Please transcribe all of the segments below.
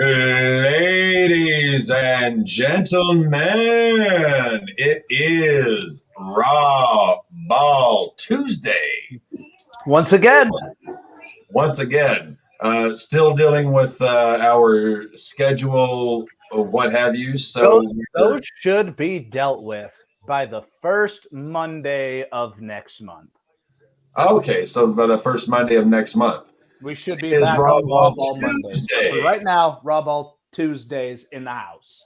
Ladies and gentlemen, it is Raw Ball Tuesday. Once again. Once again, still dealing with our schedule or what have you. So Those should be dealt with by the first Monday of next month. okay, so by the first Monday of next month. We should be It is back Raw on Ball RAWBall Mondays. But for Tuesday. right now, RAWBall Tuesdays in the house.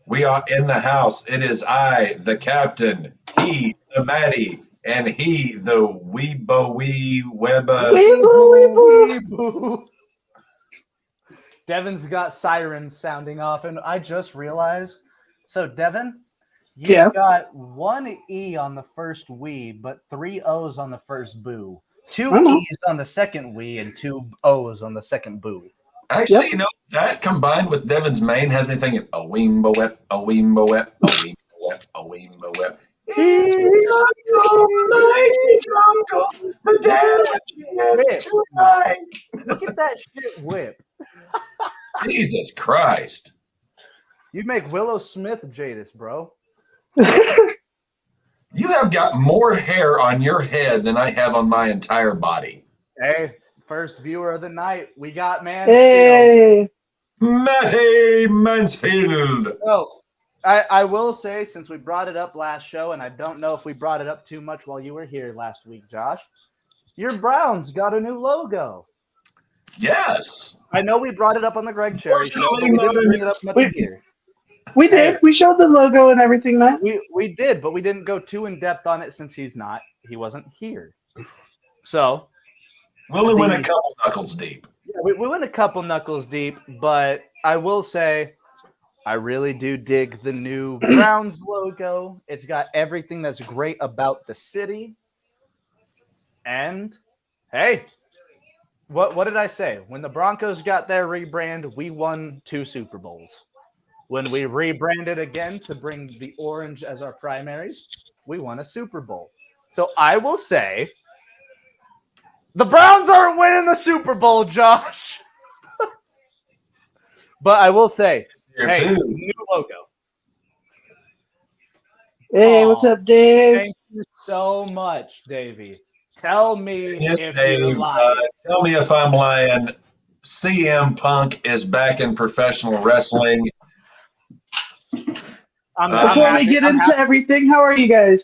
We are in the house. It is I, the captain, he, the Maddie, and he, the Weebo Wee Webba. Weeboo. Devin's got sirens sounding off, and I just realized. So, Devin, you've got one E on the first Wee, but three O's on the first boo. Two E's on the second Wee, and two O's on the second boo. Actually, you know, that combined with Devin's main has me thinking, a weembo wep, a weembo wep, a weembo wep, a weembo wep. Look at that shit whip. Jesus Christ. You make Willow Smith Jadis, bro. You have got more hair on your head than I have on my entire body. Hey, first viewer of the night, we got Mansfield. Hey. Matty Mansfield. Oh, I will say, since we brought it up last show, and I don't know if we brought it up too much while you were here last week, Josh, your Browns got a new logo. Yes. I know we brought it up on the Greg Cherry show, but we didn't bring it up much here. We did. We showed the logo and everything, man. We did, but we didn't go too in depth on it since he wasn't here. So we only went a couple knuckles deep. Yeah, we went a couple knuckles deep, but I will say I really do dig the new Browns logo. It's got everything that's great about the city. And hey, what did I say? When the Broncos got their rebrand, we won 2 Super Bowls. When we rebranded again to bring the orange as our primaries, we won a Super Bowl. So I will say the Browns aren't winning the Super Bowl, Josh. But I will say, hey, new logo. Hey, what's up, Dave? Thank you so much, Davey. Tell me if you're lying. Tell me if I'm lying. CM Punk is back in professional wrestling. Before we get into everything, how are you guys?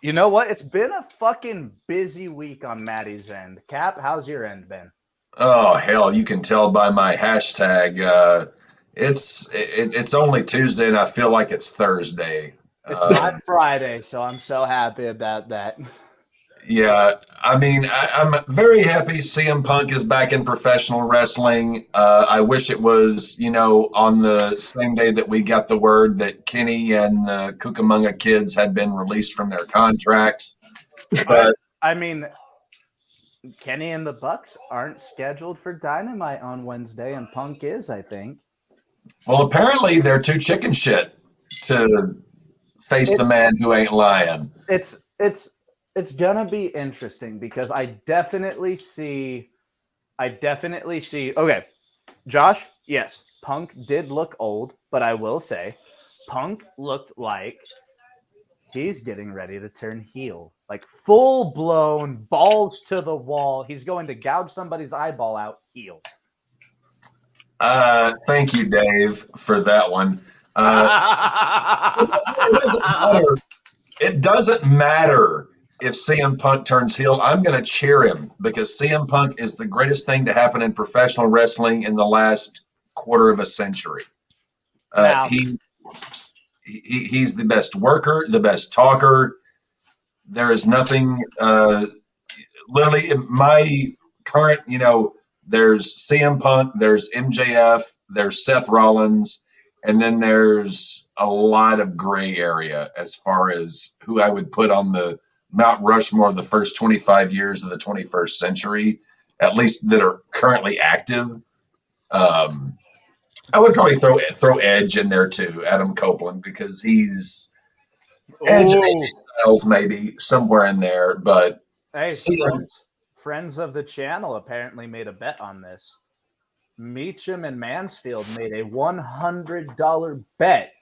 You know what? It's been a fucking busy week on Maddie's end. Cap, how's your end been? Oh, hell, you can tell by my hashtag. It's only Tuesday, and I feel like it's Thursday. It's not Friday, so I'm so happy about that. Yeah, I mean, I'm very happy CM Punk is back in professional wrestling. I wish it was, on the same day that we got the word that Kenny and the Cucamonga kids had been released from their contracts. But I mean, Kenny and the Bucks aren't scheduled for Dynamite on Wednesday, and Punk is, I think. Well, apparently they're too chicken shit to face the man who ain't lying. It's gonna be interesting because I definitely see. Okay, Josh. Yes, Punk did look old, but I will say, Punk looked like he's getting ready to turn heel, like full blown balls to the wall. He's going to gouge somebody's eyeball out. Heel. Thank you, Dave, for that one. It doesn't matter if CM Punk turns heel. I'm going to cheer him because CM Punk is the greatest thing to happen in professional wrestling in the last quarter of a century. He's the best worker, the best talker. There is nothing. Literally, my current, there's CM Punk, there's MJF, there's Seth Rollins, and then there's a lot of gray area as far as who I would put on the Mount Rushmore of the first 25 years of the 21st century, at least that are currently active. I would probably throw Edge in there too, Adam Copeland, because he's Edge and AJ Styles maybe somewhere in there. But hey, friends of the channel apparently made a bet on this. Meacham and Mansfield made a $100 bet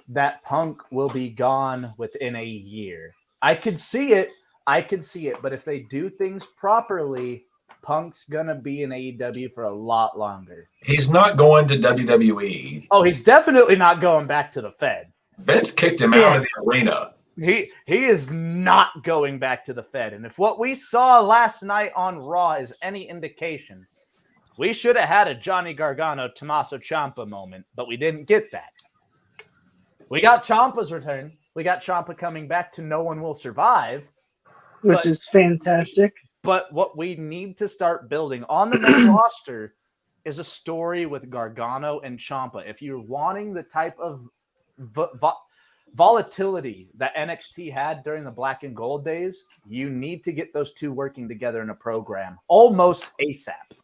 that Punk will be gone within a year. I could see it. But if they do things properly, Punk's going to be in AEW for a lot longer. He's not going to WWE. Oh, he's definitely not going back to the Fed. Vince kicked him out of the arena. He is not going back to the Fed. And if what we saw last night on Raw is any indication, we should have had a Johnny Gargano, Tommaso Ciampa moment, but we didn't get that. We got Ciampa's return. We got Ciampa coming back to No One Will Survive. Which is fantastic. But what we need to start building on the main roster is a story with Gargano and Ciampa. If you're wanting the type of volatility that NXT had during the Black and Gold days, you need to get those two working together in a program almost ASAP.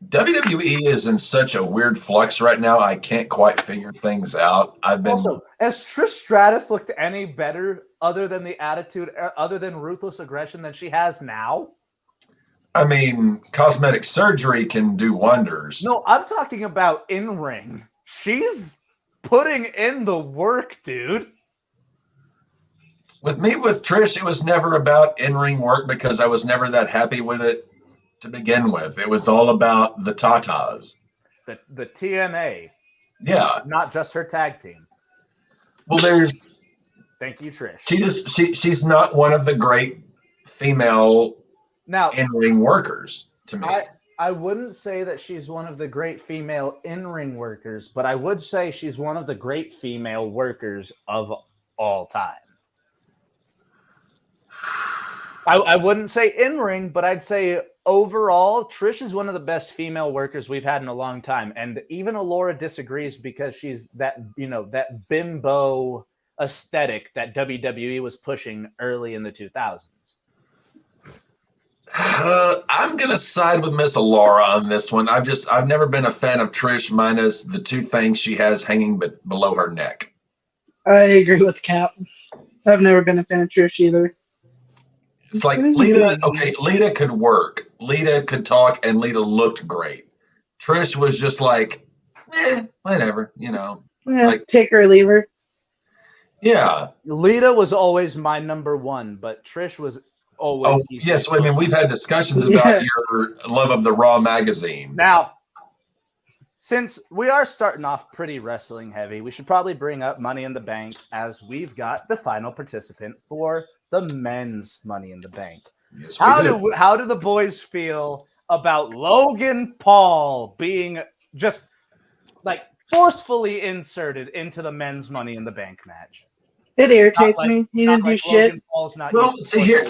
WWE is in such a weird flux right now. I can't quite figure things out. Also, has Trish Stratus looked any better other than the attitude, other than ruthless aggression than she has now? I mean, cosmetic surgery can do wonders. No, I'm talking about in-ring. She's putting in the work, dude. With Trish, it was never about in-ring work because I was never that happy with it to begin with. It was all about the tatas. The TNA. Yeah. Not just her tag team. Well, thank you, Trish. She's not one of the great female in-ring workers to me. I wouldn't say that she's one of the great female in-ring workers, but I would say she's one of the great female workers of all time. I wouldn't say in-ring, but I'd say overall, Trish is one of the best female workers we've had in a long time. And even Alora disagrees because she's that bimbo aesthetic that WWE was pushing early in the 2000s. I'm going to side with Miss Alora on this one. I've never been a fan of Trish minus the two things she has hanging below her neck. I agree with Cap. I've never been a fan of Trish either. It's like Lita could work. Lita could talk, and Lita looked great. Trish was just like, whatever, Yeah, like, take her or leave her. Yeah. Lita was always my number one, but Trish was always. Oh, yes. I mean, we've had discussions about your love of the Raw magazine. Now, since we are starting off pretty wrestling heavy, we should probably bring up Money in the Bank as we've got the final participant for the men's Money in the Bank. Yes, how do the boys feel about Logan Paul being just like forcefully inserted into the men's Money in the Bank match? It irritates me. He didn't do shit. Well, see here,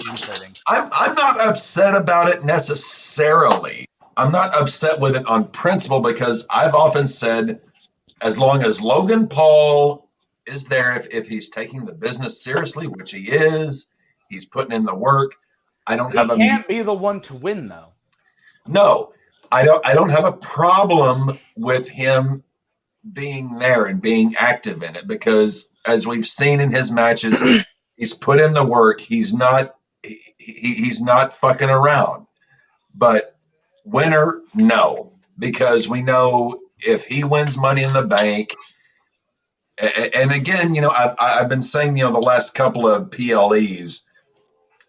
I'm not upset about it necessarily. I'm not upset with it on principle because I've often said, as long as Logan Paul is there, if he's taking the business seriously, which he is, he's putting in the work. He can't be the one to win, though. No, I don't have a problem with him being there and being active in it because, as we've seen in his matches, he's put in the work. He's not fucking around. But winner, no, because we know if he wins Money in the Bank, and again, I've been saying, the last couple of PLEs,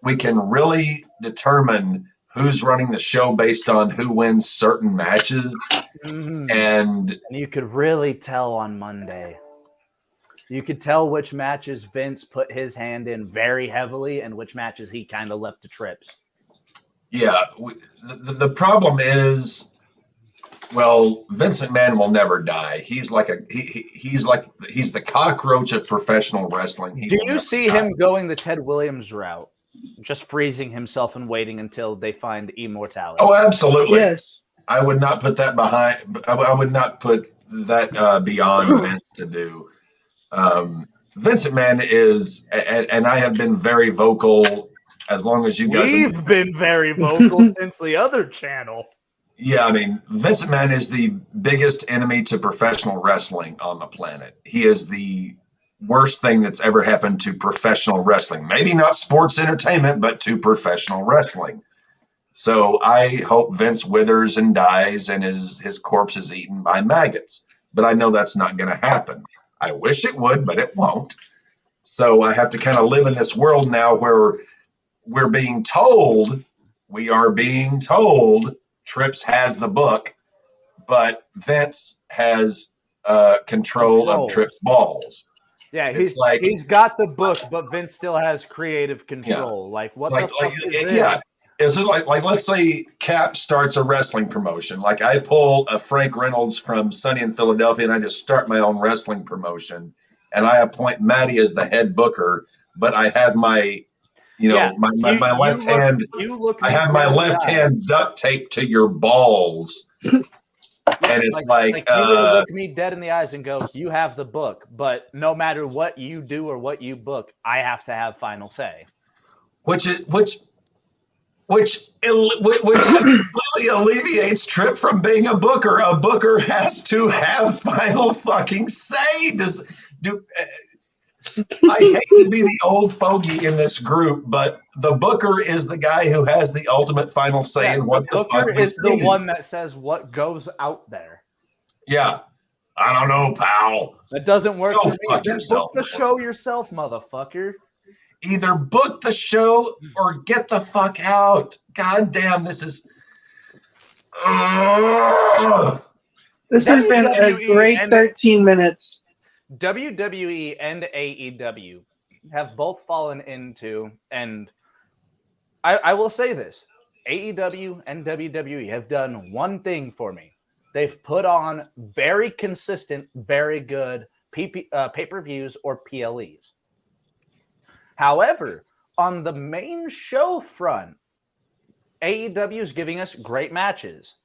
we can really determine who's running the show based on who wins certain matches. Mm-hmm. And you could really tell on Monday. You could tell which matches Vince put his hand in very heavily and which matches he kind of left to trips. Yeah. The problem is, well, Vince McMahon will never die. He's like he's the cockroach of professional wrestling. Do you see him going the Ted Williams route? Just freezing himself and waiting until they find immortality. Oh, absolutely. Yes. I would not put that behind. I would not put that beyond Vince to do. Vince McMahon is, and I have been very vocal as long as you guys. We've been very vocal since the other channel. Yeah, I mean, Vince McMahon is the biggest enemy to professional wrestling on the planet. He is the worst thing that's ever happened to professional wrestling. Maybe not sports entertainment, but to professional wrestling. So I hope Vince withers and dies and his corpse is eaten by maggots. But I know that's not going to happen. I wish it would, but it won't. So I have to kind of live in this world now where we are being told Trips has the book, but Vince has control of Trips' balls. Yeah, he's got the book, but Vince still has creative control. Yeah. Like what the fuck is this? Yeah. Is it like let's say Cap starts a wrestling promotion. Like I pull a Frank Reynolds from Sunny in Philadelphia and I just start my own wrestling promotion. And I appoint Maddie as the head booker, but I have my my left hand. I have my left hand duct taped to your balls. And it's like you would look me dead in the eyes and go, "You have the book, but no matter what you do or what you book, I have to have final say." Which completely alleviates Trip from being a booker. A booker has to have final fucking say. I hate to be the old fogey in this group, but the booker is the guy who has the ultimate final say in what the fuck we see. The booker is the one that says what goes out there. Yeah. I don't know, pal. That doesn't work for me. Fuck yourself. Book the show yourself, motherfucker. Either book the show or get the fuck out. God damn, this is... This has been a great 13 minutes. WWE and AEW have both fallen into, and I will say this, AEW and WWE have done one thing for me. They've put on very consistent, very good pay-per-views or PLEs. However, on the main show front, AEW is giving us great matches.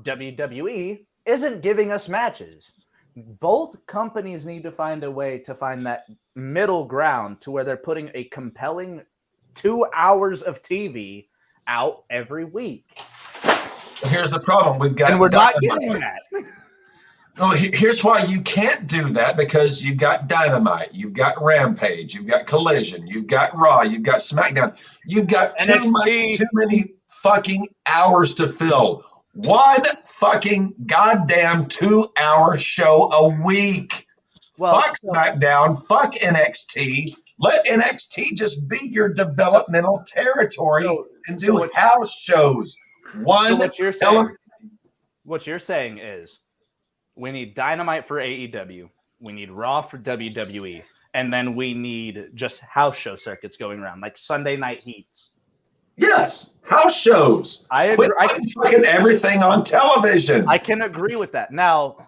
WWE isn't giving us matches. Both companies need to find a way to find that middle ground to where they're putting a compelling 2 hours of TV out every week. Here's the problem. We've got... And we're not getting that. No, here's why you can't do that, because you've got Dynamite, you've got Rampage, you've got Collision, you've got Raw, you've got SmackDown. You've got too many fucking hours to fill. One fucking goddamn 2-hour show a week. Fuck SmackDown, fuck NXT. Let NXT just be your developmental territory and do house shows. What you're saying is we need Dynamite for AEW, we need Raw for WWE, and then we need just house show circuits going around, like Sunday Night Heats. Yes, house shows. I agree. Fucking everything on television. I can agree with that. Now,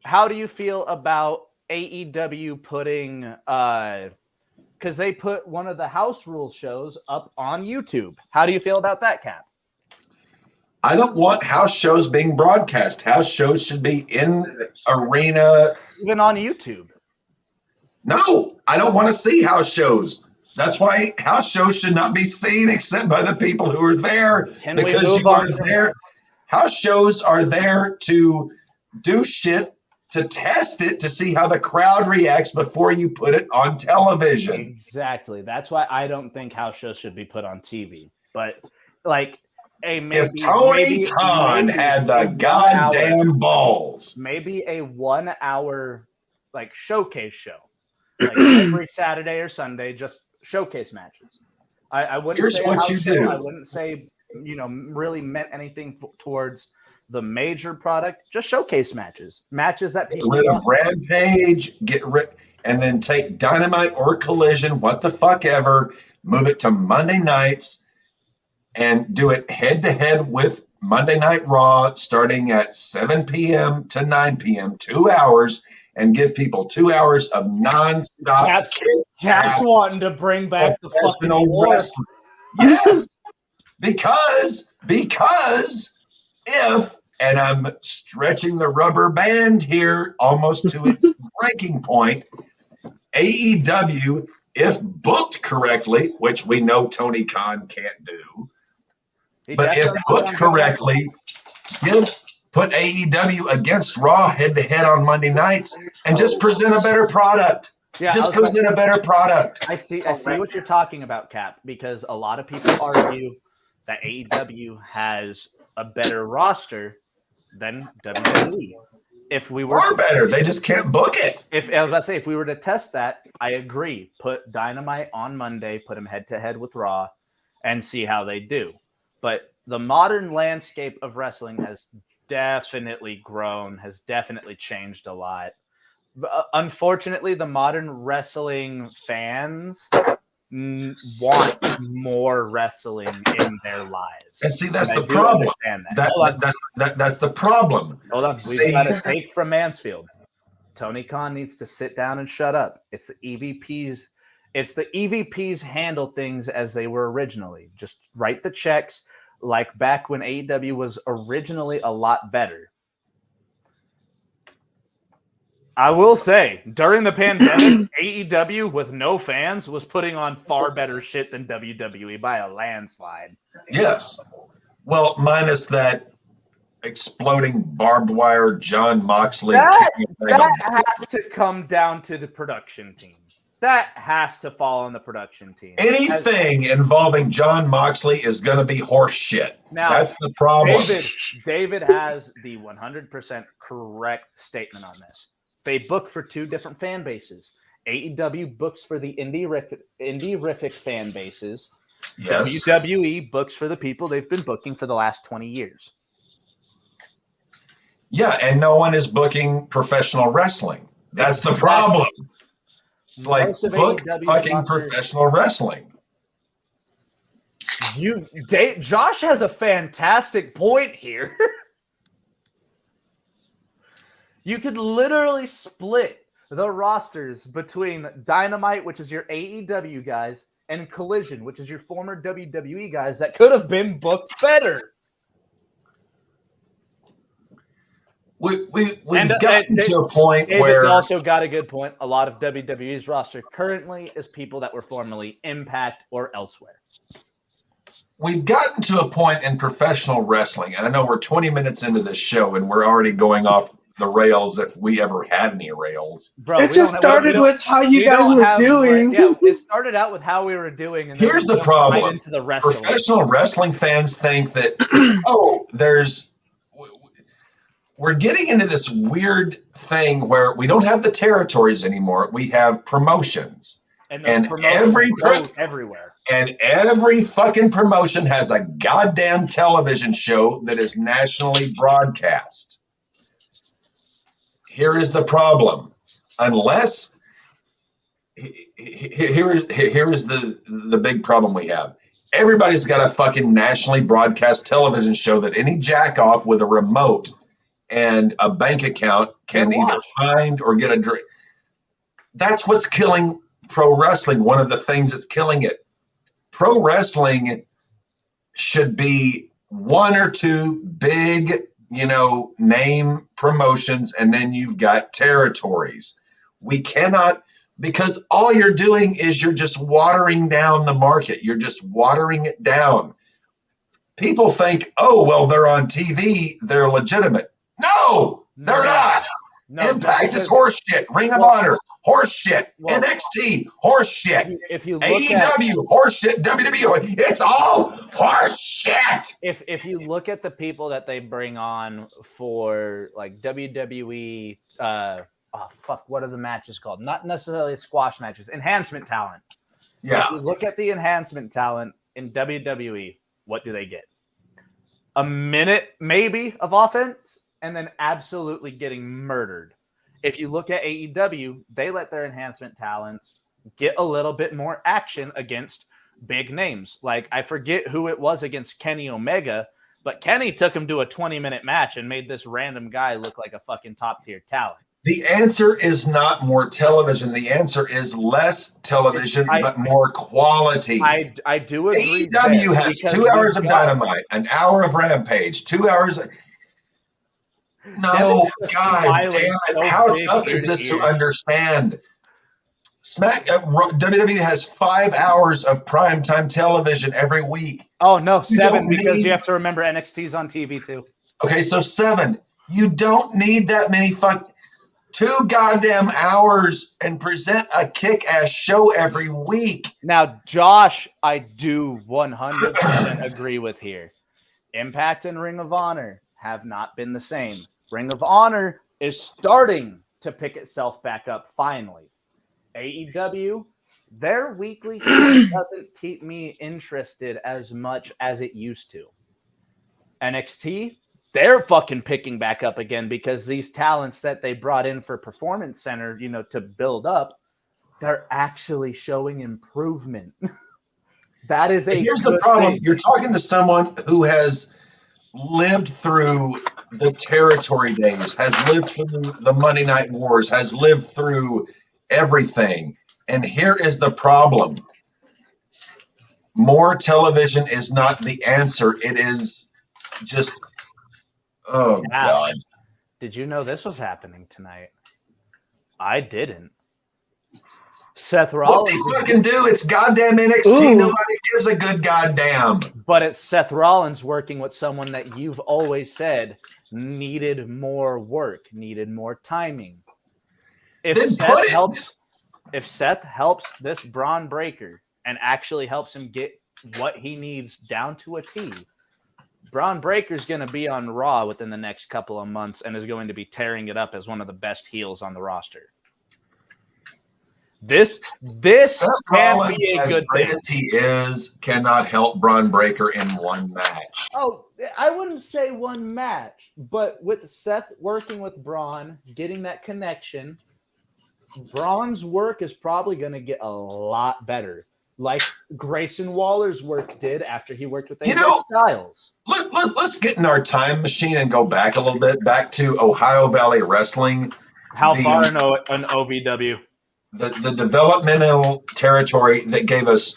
how do you feel about AEW putting because they put one of the House Rules shows up on YouTube? How do you feel about that, Cap? I don't want house shows being broadcast. House shows should be in arena. Even on YouTube. No, I don't want to see house shows. That's why house shows should not be seen except by the people who are there, because you are there. House shows are there to do shit, to test it, to see how the crowd reacts before you put it on television. Exactly. That's why I don't think house shows should be put on TV. But like, if Tony Khan had the goddamn balls, maybe a 1 hour like showcase show, like every Saturday or Sunday, just showcase matches. I wouldn't Here's say what you do. I wouldn't say really meant anything towards the major product. Just showcase matches that people get rid of Rampage, and then take Dynamite or Collision, what the fuck ever, move it to Monday nights, and do it head to head with Monday Night Raw, starting at 7 p.m. to 9 p.m. 2 hours. And give people 2 hours of nonstop. Cap's wanting to bring back the fucking wrestling. Yes, because if, and I'm stretching the rubber band here almost to its breaking point, AEW, if booked correctly, which we know Tony Khan can't do, but if booked correctly, put AEW against Raw head-to-head on Monday nights and just present a better product. Yeah, just present a better product. I see what you're talking about, Cap, because a lot of people argue that AEW has a better roster than WWE. If we were Far better. They just can't book it. If I was about to say, if we were to test that, I agree. Put Dynamite on Monday, put them head to head with Raw, and see how they do. But the modern landscape of wrestling has definitely grown, has definitely changed a lot. Unfortunately, the modern wrestling fans want more wrestling in their lives. And see, that's the problem. That's the problem. Hold on. We've got a take from Mansfield. Tony Khan needs to sit down and shut up. It's the EVPs. It's the EVPs handle things as they were originally. Just write the checks like back when AEW was originally a lot better. I will say, during the pandemic, AEW with no fans was putting on far better shit than WWE by a landslide. Yes. Well, minus that exploding barbed wire John Moxley. That has to come down to the production team. That has to fall on the production team. Anything involving John Moxley is going to be horse shit. Now, that's the problem. David has the 100% correct statement on this. They book for two different fan bases. AEW books for the indie-rific fan bases. Yes. WWE books for the people they've been booking for the last 20 years. Yeah, and no one is booking professional wrestling. That's the problem. It's like book fucking professional wrestling. Josh has a fantastic point here. You could literally split the rosters between Dynamite, which is your AEW guys, and Collision, which is your former WWE guys that could have been booked better. We've gotten to a point where... David's also got a good point. A lot of WWE's roster currently is people that were formerly Impact or elsewhere. We've gotten to a point in professional wrestling, and I know we're 20 minutes into this show, and we're already going off the rails if we ever had any rails. Bro, it just started with how you guys were doing. Yeah, it started out with how we were doing. And here's the problem. Right into the wrestling. Professional wrestling fans think that, we're getting into this weird thing where we don't have the territories anymore. We have promotions. And everywhere. And every fucking promotion has a goddamn television show that is nationally broadcast. Here is the problem. Unless here is the big problem we have. Everybody's got a fucking nationally broadcast television show that any jack off with a remote and a bank account can either find or get a drink. That's what's killing pro wrestling. One of the things that's killing it. Pro wrestling should be one or two big, name promotions, and then you've got territories. We cannot, because all you're doing is you're just watering down the market. You're just watering it down. People think, oh, well, they're on TV. They're legitimate. No, they're not. No, Impact is horse shit. Ring of Honor, horse shit. NXT, horse shit. If you look AEW, horse shit. WWE, it's all horse shit. If you look at the people that they bring on for like WWE, what are the matches called? Not necessarily squash matches, enhancement talent. Yeah. If you look at the enhancement talent in WWE, what do they get? A minute maybe of offense, and then absolutely getting murdered. If you look at AEW, they let their enhancement talents get a little bit more action against big names. Like, I forget who it was against Kenny Omega, but Kenny took him to a 20-minute match and made this random guy look like a fucking top-tier talent. The answer is not more television. The answer is less television, but more quality. I do agree. AEW has 2 hours of Dynamite, an hour of Rampage, 2 hours. No, God damn it. How tough is this to understand? WWE has 5 hours of primetime television every week. Oh, no, 7 because you have to remember NXT's on TV too. Okay, so 7. You don't need that many 2 goddamn hours and present a kick-ass show every week. Now, Josh, I do 100% agree with here. Impact and Ring of Honor have not been the same. Ring of Honor is starting to pick itself back up finally. AEW, their weekly show doesn't keep me interested as much as it used to. NXT, they're fucking picking back up again because these talents that they brought in for Performance Center, to build up, they're actually showing improvement. That is Here's the problem. Thing. You're talking to someone who has lived through the territory days, has lived through the Monday Night Wars, has lived through everything. And here is the problem. More television is not the answer. It is just, God. Did you know this was happening tonight? I didn't. Seth Rollins. What they fucking do? It's goddamn NXT. Ooh. Nobody gives a good goddamn. But it's Seth Rollins working with someone that you've always said needed more work, needed more timing. If Seth helps this Braun Breaker and actually helps him get what he needs down to a T, Braun Breaker's going to be on Raw within the next couple of months and is going to be tearing it up as one of the best heels on the roster. This Seth can Rollins, be a as good great thing. As he is, cannot help Braun Breaker in one match. Oh, I wouldn't say one match, but with Seth working with Braun, getting that connection, Braun's work is probably going to get a lot better, like Grayson Waller's work did after he worked with AJ Styles. Let's get in our time machine and go back a little bit, back to Ohio Valley Wrestling. How far in OVW? The developmental territory that gave us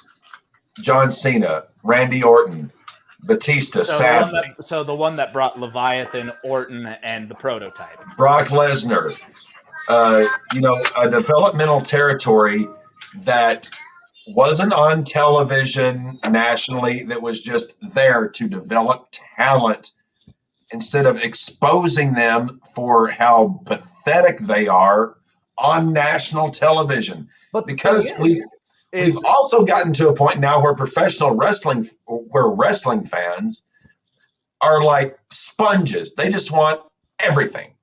John Cena, Randy Orton, Batista, So the one that brought Leviathan, Orton, and the Prototype. Brock Lesnar. A developmental territory that wasn't on television nationally, that was just there to develop talent instead of exposing them for how pathetic they are on national television. But because we've also gotten to a point now where wrestling fans are like sponges. They just want everything.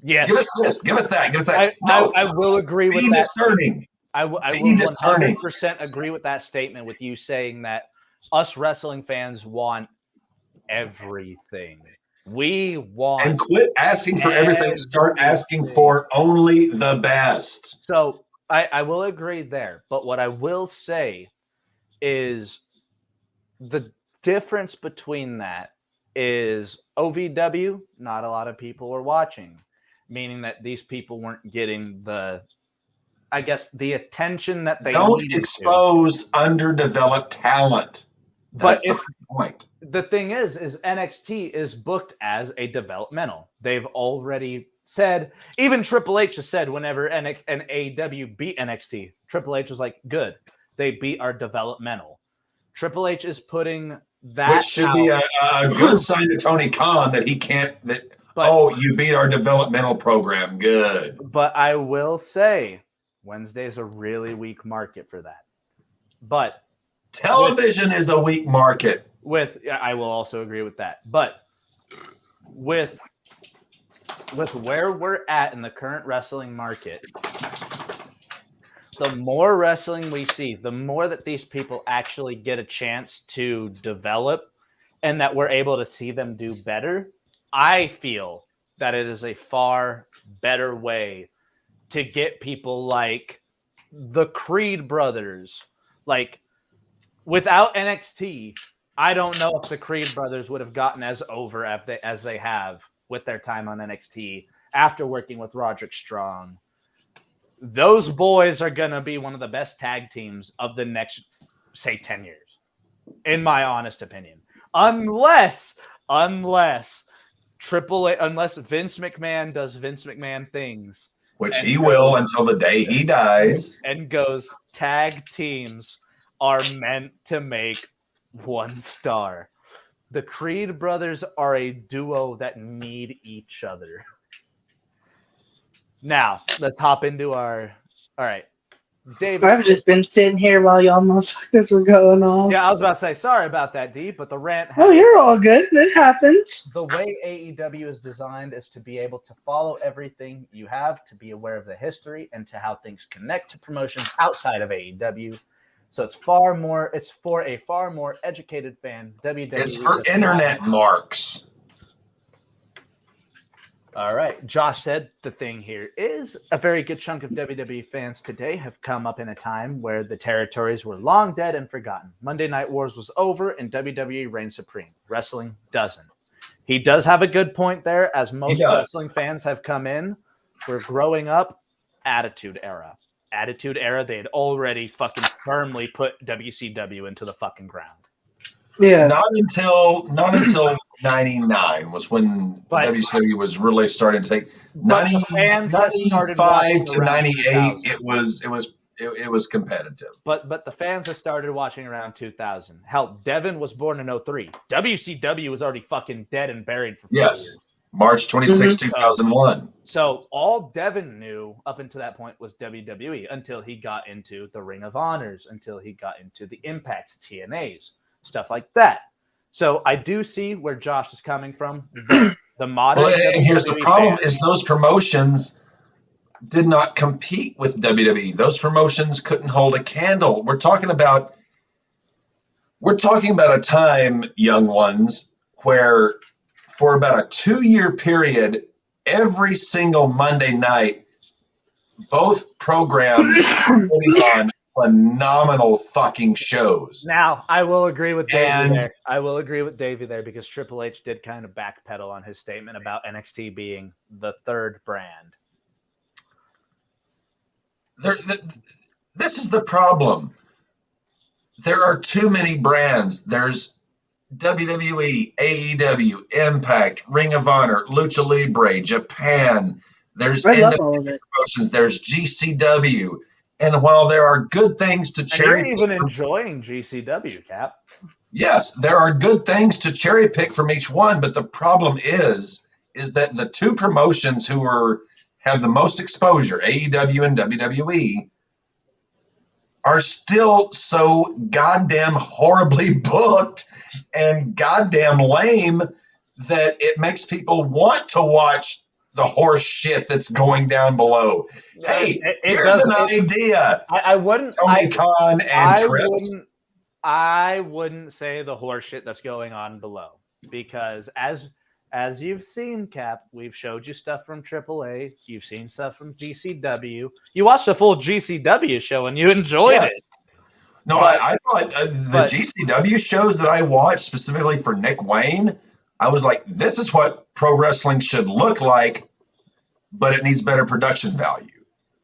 Yes. Give us this, give us that, give us that. I will agree with that. Be discerning. I will 100% agree with that statement, with you saying that us wrestling fans want everything. We want, and quit asking for everything. Start asking for only the best. So I will agree there. But what I will say is the difference between that is OVW, not a lot of people are watching, meaning that these people weren't getting the attention that they don't expose underdeveloped talent. That's the point. The thing is NXT is booked as a developmental. They've already said, even Triple H has said whenever AEW beat NXT, Triple H was like, good, they beat our developmental. Triple H is putting that, which should be a good sign to Tony Khan that he can't, you beat our developmental program. Good. But I will say Wednesday is a really weak market for that. But television is a weak market. I will also agree with that. But with where we're at in the current wrestling market, the more wrestling we see, the more that these people actually get a chance to develop and that we're able to see them do better, I feel that it is a far better way to get people like the Creed brothers. Like, without NXT, I don't know if the Creed brothers would have gotten as over as they have with their time on NXT after working with Roderick Strong. Those boys are going to be one of the best tag teams of the next, say, 10 years, in my honest opinion. Unless Vince McMahon does Vince McMahon things. Which he will until the day he dies. And goes, tag teams are meant to make one star. The Creed brothers are a duo that need each other. Now, let's hop into our. All right. David. I've just been sitting here while y'all motherfuckers were going off. Yeah, I was about to say, sorry about that, D, but the rant Oh, happened. you're all good. It happens. The way AEW is designed is to be able to follow everything you have, to be aware of the history, and to how things connect to promotions outside of AEW. So it's for a far more educated fan. WWE. It's for internet marks. All right. Josh said the thing here is a very good chunk of WWE fans today have come up in a time where the territories were long dead and forgotten. Monday Night Wars was over and WWE reigned supreme. Wrestling doesn't. He does have a good point there, as most wrestling fans have come in. We're growing up, Attitude Era. Attitude Era, they had already fucking firmly put WCW into the fucking ground. Yeah. Not until 99 was when WCW was really starting to take 95 to 98. It was competitive. But the fans have started watching around 2000. Hell, Devin was born in 03. WCW was already fucking dead and buried for 4 years. March 26, 2001. So all Devin knew up until that point was WWE until he got into the Ring of Honors, until he got into the Impacts, TNAs, stuff like that. So I do see where Josh is coming from. The modern and here's the problem is those promotions did not compete with WWE. Those promotions couldn't hold a candle. We're talking about a time, young ones, where for about a 2-year period, every single Monday night, both programs were putting on phenomenal fucking shows. Now, I will agree with Davey there. I will agree with Davey there because Triple H did kind of backpedal on his statement about NXT being the third brand. This is the problem. There are too many brands. There's WWE, AEW, Impact, Ring of Honor, Lucha Libre, Japan. There's independent promotions. There's GCW. And while there are good things to cherry pick, you're even enjoying GCW, Cap. Yes, there are good things to cherry pick from each one, but the problem is that the two promotions who have the most exposure, AEW and WWE, are still so goddamn horribly booked and goddamn lame that it makes people want to watch the horse shit that's going down below. Hey, here's an idea. I wouldn't. Tony Khan and Trips. I wouldn't say the horse shit that's going on below because as you've seen, Cap, we've showed you stuff from AAA. You've seen stuff from GCW. You watched the full GCW show and you enjoyed it. No, I thought the GCW shows that I watched specifically for Nick Wayne, I was like, this is what pro wrestling should look like, but it needs better production value.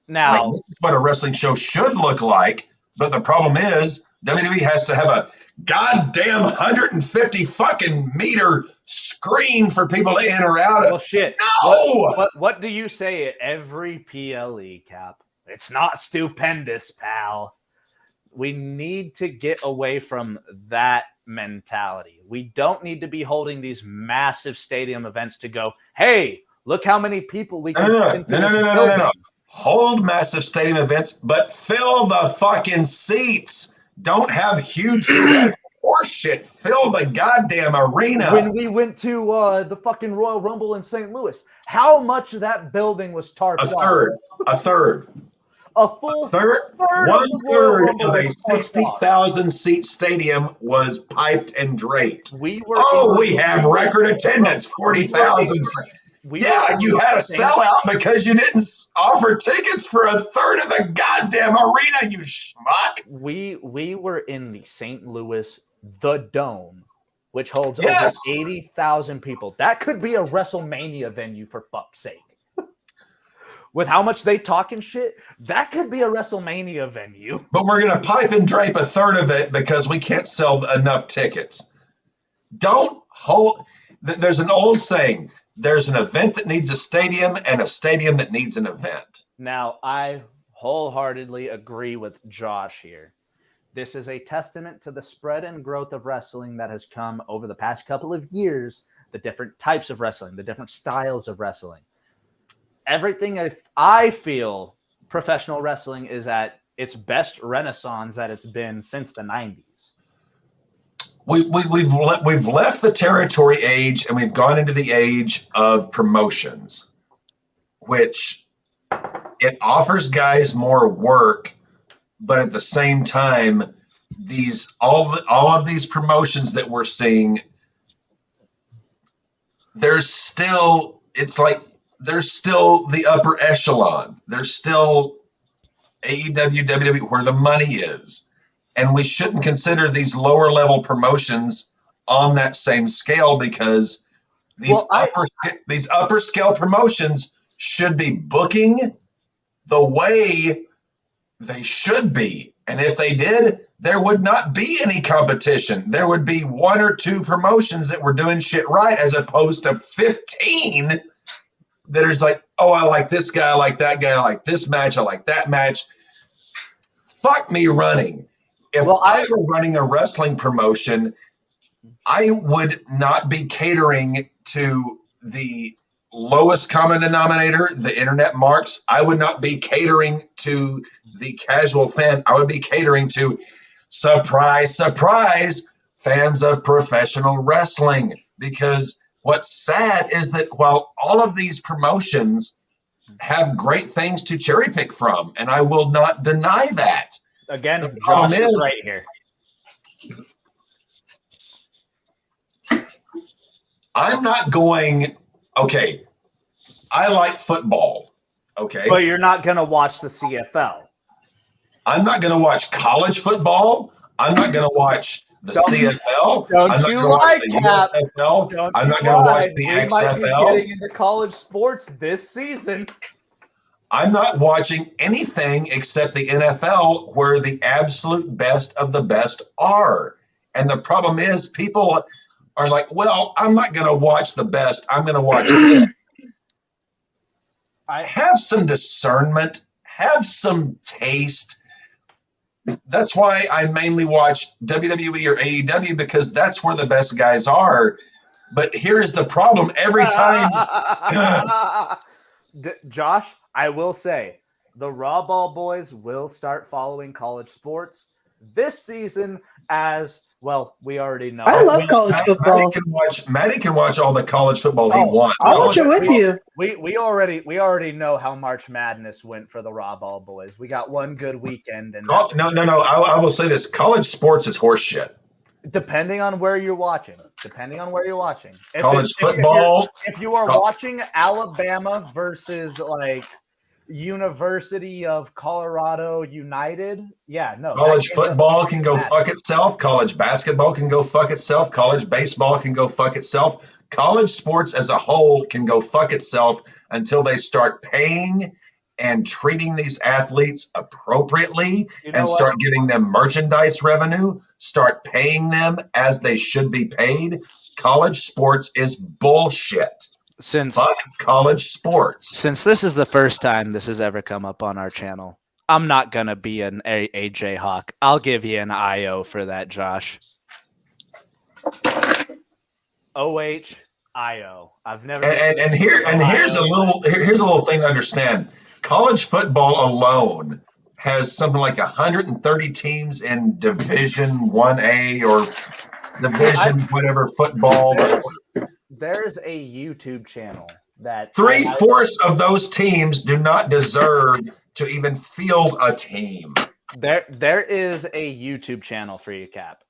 Now, this is what a wrestling show should look like, but the problem is WWE has to have a goddamn 150 fucking meter screen for people to enter out of. Well, shit. No! What do you say at every PLE, Cap? It's not stupendous, pal. We need to get away from that mentality. We don't need to be holding these massive stadium events to go, hey, look how many people we can put into this building. No. Hold massive stadium events, but fill the fucking seats. Don't have huge sets or shit. Fill the goddamn arena. When we went to the fucking Royal Rumble in St. Louis, how much of that building was tarped off? A third. A full third. One third of a 60,000 seat stadium was piped and draped. We have record attendance, 40,000. Yeah, you had a sellout because you didn't offer tickets for a third of the goddamn arena, you schmuck. We were in the St. Louis The Dome, which holds over 80,000 people. That could be a WrestleMania venue, for fuck's sake. With how much they talking shit, that could be a WrestleMania venue. But we're going to pipe and drape a third of it because we can't sell enough tickets. Don't hold. There's an old saying. There's an event that needs a stadium and a stadium that needs an event. Now, I wholeheartedly agree with Josh here. This is a testament to the spread and growth of wrestling that has come over the past couple of years, the different types of wrestling, the different styles of wrestling. everything I feel professional wrestling is at its best renaissance that it's been since the 90s. We've left the territory age and we've gone into the age of promotions, which it offers guys more work, but at the same time, all of these promotions that we're seeing, there's still the upper echelon. There's still AEW, WWE, where the money is. And we shouldn't consider these lower level promotions on that same scale, because these upper scale promotions should be booking the way they should be. And if they did, there would not be any competition. There would be one or two promotions that were doing shit right, as opposed to 15 that is like, oh, I like this guy, I like that guy, I like this match, I like that match. Fuck me running. If I were running a wrestling promotion, I would not be catering to the lowest common denominator, the internet marks. I would not be catering to the casual fan. I would be catering to, surprise, surprise, fans of professional wrestling. Because what's sad is that while all of these promotions have great things to cherry pick from, and I will not deny that. Again, Josh is right here. I'm not going, okay, I like football, okay? But you're not going to watch the CFL. I'm not going to watch college football. I'm not going to watch the CFL. Don't I'm not you going to watch the Cap. USFL. I'm not going to watch the XFL. Might be getting into college sports this season. I'm not watching anything except the NFL, where the absolute best of the best are. And the problem is, people are like, well, I'm not going to watch the best. I'm going to watch this. Have some discernment. Have some taste. That's why I mainly watch WWE or AEW, because that's where the best guys are. But here's the problem. Every time. Josh, I will say, the RAWBall boys will start following college sports this season as well. We already know. I love college football. Maddie can watch all the college football he wants. I'll watch it with you. We already know how March Madness went for the RAWBall boys. We got one good weekend. And no. I will say this: college sports is horseshit. Depending on where you're watching. College football. If you are watching Alabama versus like University of Colorado United, college football can go fuck itself. College basketball can go fuck itself. College baseball can go fuck itself. College sports as a whole can go fuck itself until they start paying and treating these athletes appropriately, and start giving them merchandise revenue, start paying them as they should be paid. College sports is bullshit. Fuck college sports. Since this is the first time this has ever come up on our channel, I'm not going to be an AJ Hawk. I'll give you an IO for that, Josh. OHIO. I've never. Here's a little thing to understand. College football alone has something like 130 teams in Division 1A or Division whatever football. There's a YouTube channel that 3/4 of those teams do not deserve to even field a team. There is a YouTube channel for you, Cap,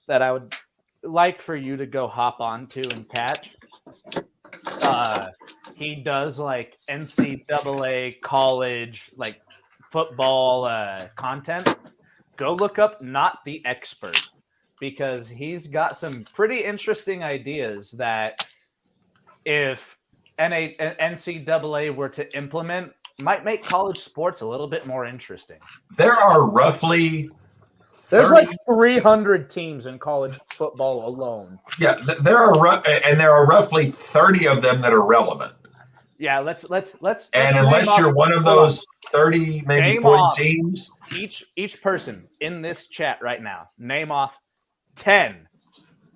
that I would like for you to go hop onto and catch. He does like NCAA college like football content. Go look up Not the Expert, because he's got some pretty interesting ideas that if NCAA were to implement, might make college sports a little bit more interesting. There's like 300 teams in college football alone. Yeah, there are roughly 30 of them that are relevant. Yeah, let's. And unless you're one of those 30, maybe 40 teams, each person in this chat right now, name off 10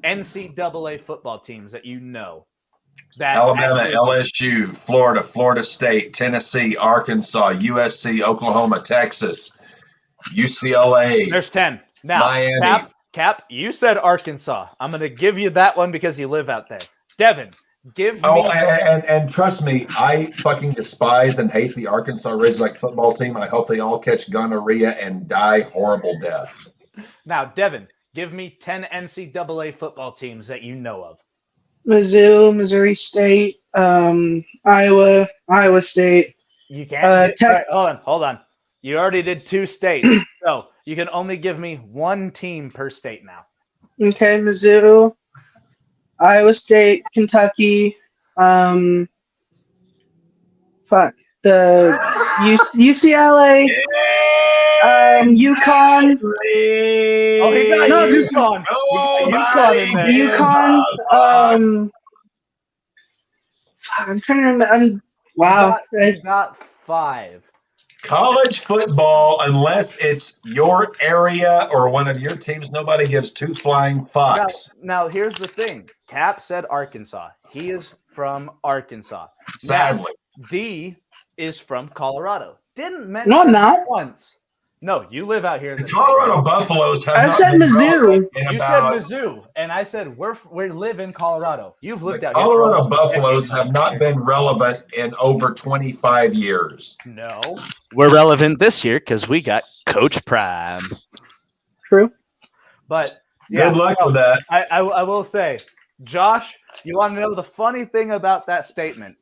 NCAA football teams that you know. That Alabama, actually- LSU, Florida, Florida State, Tennessee, Arkansas, USC, Oklahoma, Texas, UCLA, There's 10. Now, Miami. Cap, you said Arkansas. I'm going to give you that one because you live out there. Devin, give me. Oh, and trust me, I fucking despise and hate the Arkansas Razorback football team. I hope they all catch gonorrhea and die horrible deaths. Now, Devin, give me 10 NCAA football teams that you know of. Mizzou, Missouri State, Iowa, Iowa State. You can't. Right, hold on. You already did 2 states, so you can only give me 1 team per state now. Okay, Mizzou, Iowa State, Kentucky, the UCLA, UConn. Oh, he got UConn. UConn. I'm trying to remember. Wow. You got 5. College football, unless it's your area or one of your teams, nobody gives 2 flying fucks. Now, here's the thing. Cap said Arkansas. He is from Arkansas. Sadly. Now, D is from Colorado. Didn't mention No, I'm not. once. No, you live out here. The Colorado Buffaloes have I not said been Mizzou. relevant in You about- said Mizzou, and I said we live in Colorado. You've lived out here. Colorado Buffaloes have not been relevant in over 25 years. No. We're relevant this year because we got Coach Prime. True. But Good luck with that. I will say, Josh, you want to know the funny thing about that statement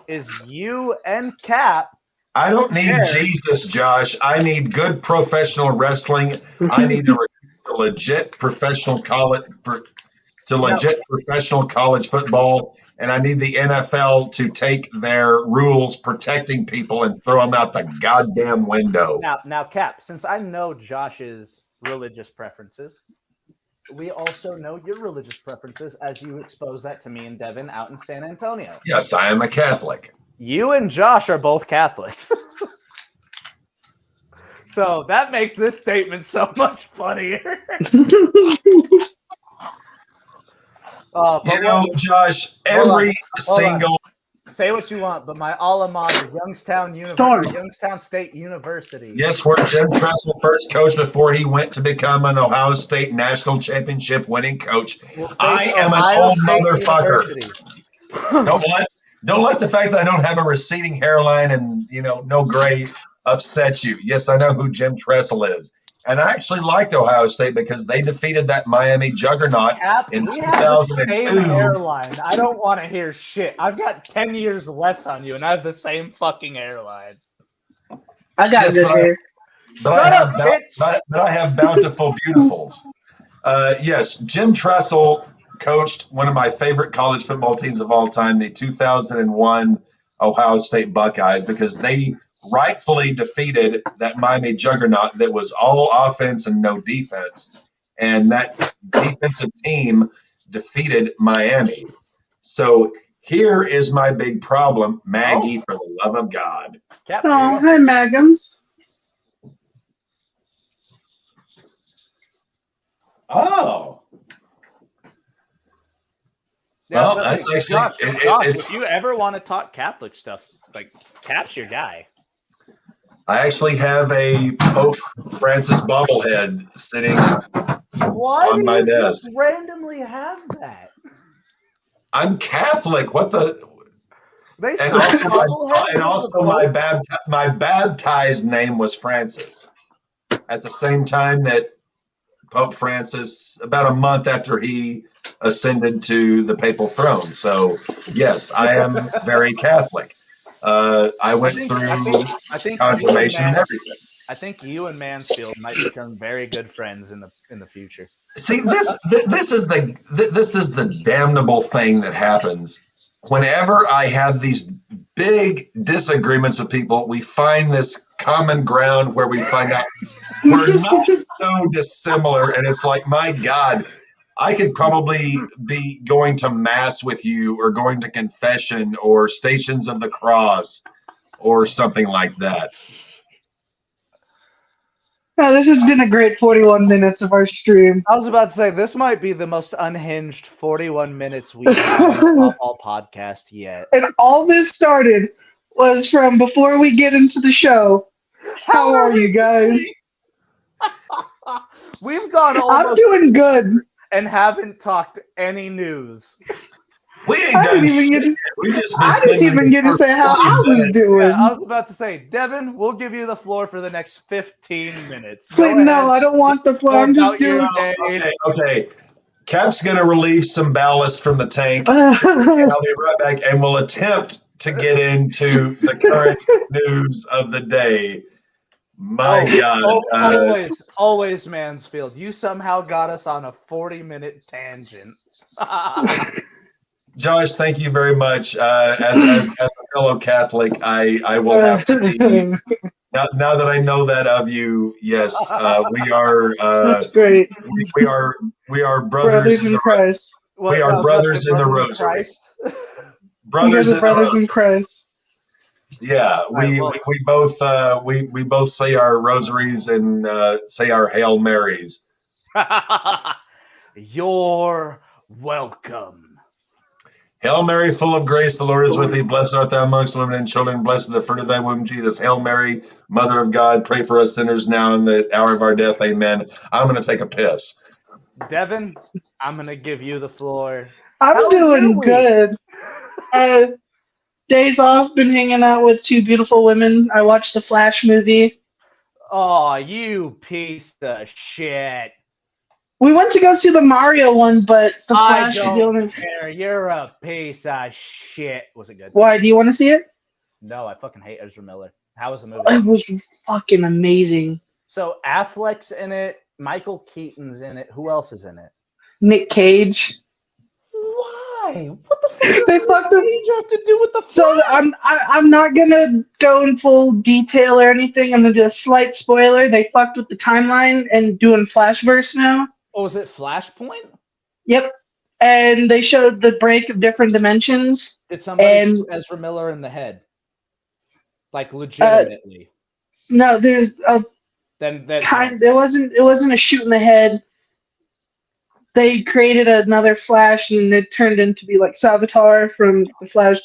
is you and Cap. I don't need Jesus, Josh. I need good professional wrestling. I need a legit professional college professional college football, and I need the NFL to take their rules protecting people and throw them out the goddamn window. Now, Cap, since I know Josh's religious preferences, we also know your religious preferences as you expose that to me and Devin out in San Antonio. Yes, I am a Catholic. You and Josh are both Catholics. So that makes this statement so much funnier. Josh, every single. Say what you want, but my alma mater, Youngstown State University. Yes, where Jim Tressel first coached before he went to become an Ohio State national championship winning coach. I am an old motherfucker. Don't let the fact that I don't have a receding hairline and no gray upset you. Yes, I know who Jim Tressel is. And I actually liked Ohio State because they defeated that Miami juggernaut in 2002. Same hairline. I don't want to hear shit. I've got 10 years less on you, and I have the same fucking hairline. I got good hair. But I have bountiful beautifuls. Yes, Jim Tressel coached one of my favorite college football teams of all time, the 2001 Ohio State Buckeyes, because they rightfully defeated that Miami juggernaut that was all offense and no defense. And that defensive team defeated Miami. So here is my big problem, Maggie, for the love of God. Oh, hi, Maggums. Oh. Yeah, well, that's actually Josh, if you ever want to talk Catholic stuff, like Cap's your guy. I actually have a Pope Francis bobblehead sitting on my desk. Just randomly have that? I'm Catholic. What the? They and also my baptized name was Francis. At the same time that Pope Francis, about a month after he ascended to the papal throne. So yes, I am very Catholic. I went through confirmation and everything. I think you and Mansfield might become very good friends in the future. See, this is the damnable thing that happens. Whenever I have these big disagreements with people, we find this common ground where we find out we're not so dissimilar, and it's like, my God, I could probably be going to mass with you or going to confession or Stations of the Cross or something like that. Oh, this has been a great 41 minutes of our stream. I was about to say this might be the most unhinged 41 minutes we've had on the RAWBall podcast yet. And all this started was from before we get into the show. How are you guys? We've gone I'm almost doing good. and haven't talked any news. We ain't I done didn't even shit. get We just been I didn't spending even the get to first say how 20 I was minutes. doing. Yeah, I was about to say, Devin, we'll give you the floor for the next 15 minutes. Go Please, ahead. no, I don't want the floor. Go I'm just about your doing. day. Okay. Cap's going to relieve some ballast from the tank. And I'll be right back, and we'll attempt to get into the current news of the day. My God. Always Mansfield. You somehow got us on a 40-minute tangent. Josh, thank you very much. As a fellow Catholic, I will have to be now that I know that of you. Yes, we are. That's great. We are brothers in Christ. We are brothers in the rosary. You Brothers guys in are the brothers rosary. in Christ. Yeah, we both say our rosaries and say our Hail Marys. You're welcome. Hail Mary, full of grace, the Lord is with thee. Blessed art thou amongst women and children. Blessed is the fruit of thy womb, Jesus. Hail Mary, Mother of God, pray for us sinners now and the hour of our death. Amen. I'm going to take a piss. Devin, I'm going to give you the floor. I'm doing good. Days off, been hanging out with two beautiful women. I watched the Flash movie. Oh, you piece of shit. We went to go see the Mario one, but the Flash I is the only. don't care. You're a piece of shit. Was it good? Why? Do you want to see it? No, I fucking hate Ezra Miller. How was the movie? It was fucking amazing. So Affleck's in it. Michael Keaton's in it. Who else is in it? Nick Cage. Why? What the fuck does They Nick fucked up. Cage have to do with the So Flash? I'm not gonna go in full detail or anything. I'm gonna do a slight spoiler. They fucked with the timeline and doing Flashverse now. Oh, is it Flashpoint? Yep. And they showed the break of different dimensions. Did somebody shoot Ezra Miller in the head? Like legitimately? No, there's a Then kind. It wasn't a shoot in the head. They created another Flash, and it turned into be like Savitar from the Flash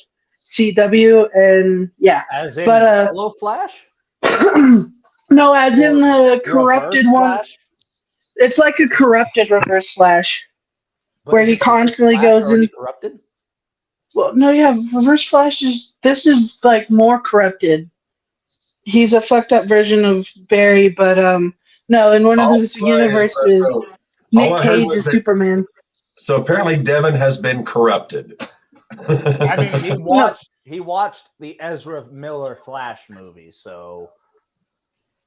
CW, and yeah. As in but Hello Flash? No, as in the corrupted Reverse one. Flash? It's like a corrupted Reverse Flash, But where is he the constantly Flash goes already in. corrupted? Well, no, yeah, Reverse Flash this is like more corrupted. He's a fucked up version of Barry, but no, in one of those universes, Nick Cage is Superman. So apparently Devin has been corrupted. I mean, he watched the Ezra Miller Flash movie, so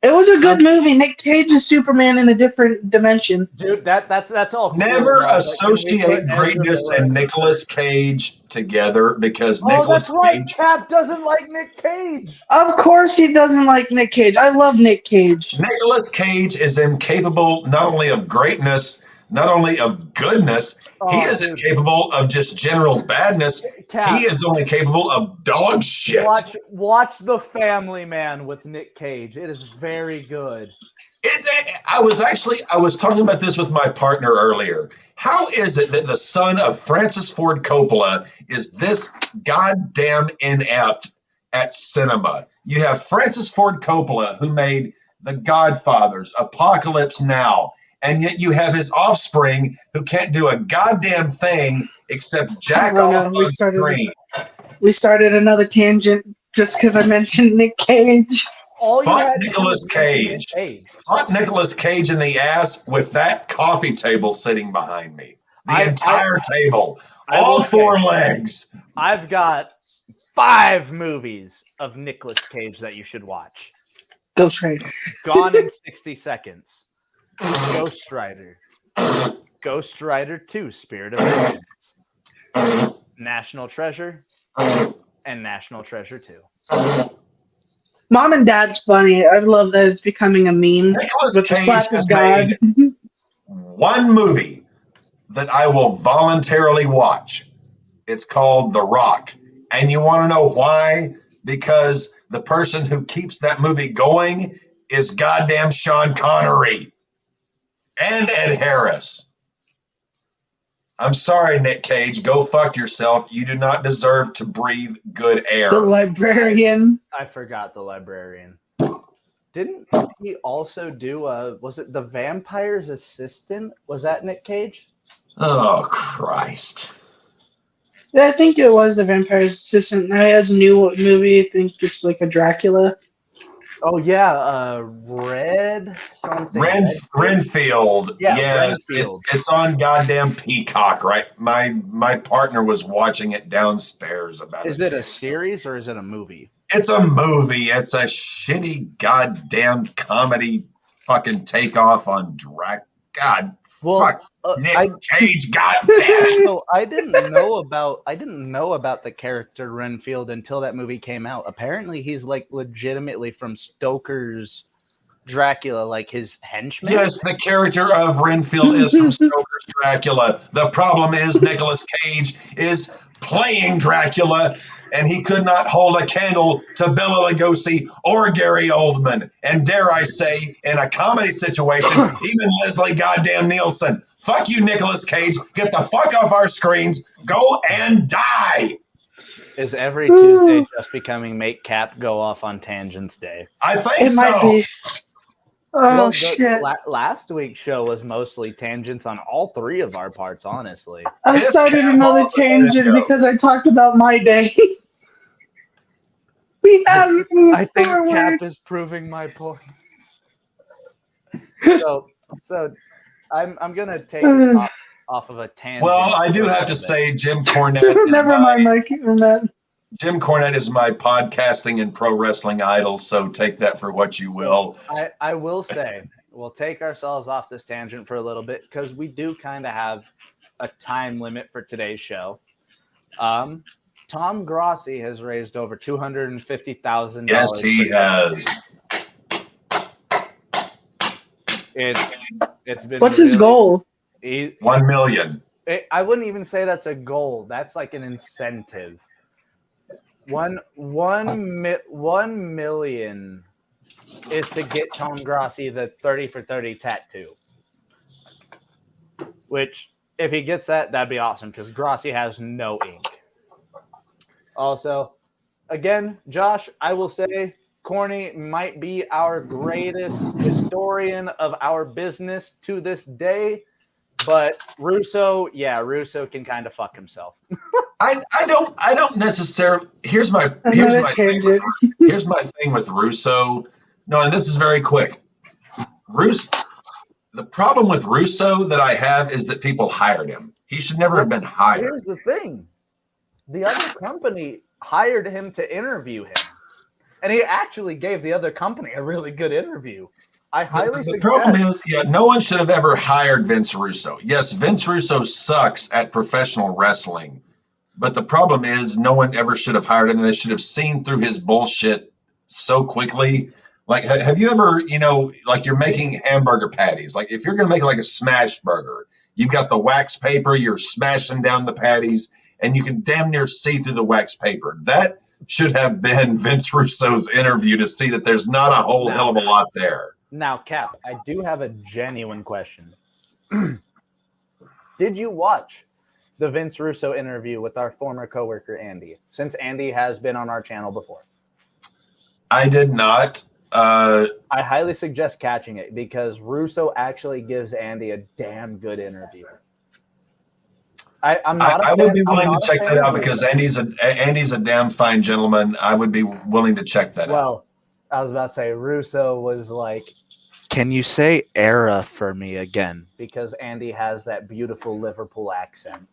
it was a good movie. Nick Cage is Superman in a different dimension. Dude, that's all. Cool, Never associate greatness and Nicolas Cage together because Nicolas Cage. Cap doesn't like Nick Cage. Of course he doesn't like Nick Cage. I love Nick Cage. Nicolas Cage is incapable not only of greatness, not only of goodness, he is incapable of just general badness. Cap, he is only capable of dog shit. Watch The Family Man with Nick Cage. It is very good. I was talking about this with my partner earlier. How is it that the son of Francis Ford Coppola is this goddamn inept at cinema? You have Francis Ford Coppola, who made The Godfathers, Apocalypse Now, and yet you have his offspring who can't do a goddamn thing except jack off on screen. We started another tangent just because I mentioned Nick Cage. Fuck Nicolas Cage. Fuck Nicolas Cage in the ass with that coffee table sitting behind me. The entire table. All four legs. I've got 5 movies of Nicolas Cage that you should watch. Ghost Rider. Gone in 60 Seconds. Ghost Rider. Ghost Rider 2, Spirit of Vengeance. National Treasure. And National Treasure 2. Mom and Dad's funny. I love that it's becoming a meme. Nicolas Cage has made one movie that I will voluntarily watch. It's called The Rock. And you want to know why? Because the person who keeps that movie going is goddamn Sean Connery and Ed Harris. I'm sorry, Nick Cage. Go fuck yourself. You do not deserve to breathe good air. The librarian. I forgot the librarian. Didn't he also do was it the vampire's assistant? Was that Nick Cage? Oh, Christ. Yeah, I think it was the vampire's assistant. Now he has a new movie. I think it's like a Dracula. Oh yeah, Red something. Renfield. Yeah, yes, Renfield. It's on goddamn Peacock, right? My partner was watching it downstairs about Is it a series or is it a movie? It's a movie. It's a shitty goddamn comedy fucking takeoff on God, fuck Nick Cage. Goddamn. So I didn't know about the character Renfield until that movie came out. Apparently, he's like legitimately from Stoker's Dracula, like his henchman. Yes, the character of Renfield is from Stoker's Dracula. The problem is Nicolas Cage is playing Dracula, and he could not hold a candle to Bela Lugosi or Gary Oldman. And dare I say, in a comedy situation, even Leslie goddamn Nielsen. Fuck you, Nicolas Cage. Get the fuck off our screens. Go and die. Is every Tuesday just becoming Make Cap Go Off on Tangents Day? I think It so. might be. Oh, shit. Last week's show was mostly tangents on all three of our parts, honestly. I started another tangent because I talked about my day. We haven't moved I think forward. Cap is proving my point. So I'm gonna take off of a tangent. Well, I do have to say, Jim Cornette. Never mind, Mike. Jim Cornette is my podcasting and pro wrestling idol, so take that for what you will. I will say, we'll take ourselves off this tangent for a little bit because we do kind of have a time limit for today's show. Tom Grossi has raised over $250,000. Yes, he has. It's been. What's his goal? 1 million. I wouldn't even say that's a goal. That's like an incentive. One million is to get Tom Grossi the 30 for 30 tattoo. Which, if he gets that, that'd be awesome because Grossi has no ink. Also, again, Josh, I will say Corny might be our greatest historian of our business to this day. But Russo can kind of fuck himself. I don't necessarily. Here's my thing with Russo. No, and this is very quick. The problem with Russo that I have is that people hired him. He should never have been hired. Here's the thing: the other company hired him to interview him, and he actually gave the other company a really good interview. The problem is, no one should have ever hired Vince Russo. Yes, Vince Russo sucks at professional wrestling, but the problem is no one ever should have hired him. They should have seen through his bullshit so quickly. Like, have you ever, like you're making hamburger patties. Like if you're going to make like a smash burger, you've got the wax paper, you're smashing down the patties, and you can damn near see through the wax paper. That should have been Vince Russo's interview to see that there's not a whole hell of a lot there. Now, Cap, I do have a genuine question. Did you watch the Vince Russo interview with our former coworker, Andy, since Andy has been on our channel before? I did not. I highly suggest catching it because Russo actually gives Andy a damn good interview. I would be willing to check that out because Andy's a damn fine gentleman. I would be willing to check that out. Well, I was about to say Russo was like, "Can you say era for me again?" Because Andy has that beautiful Liverpool accent.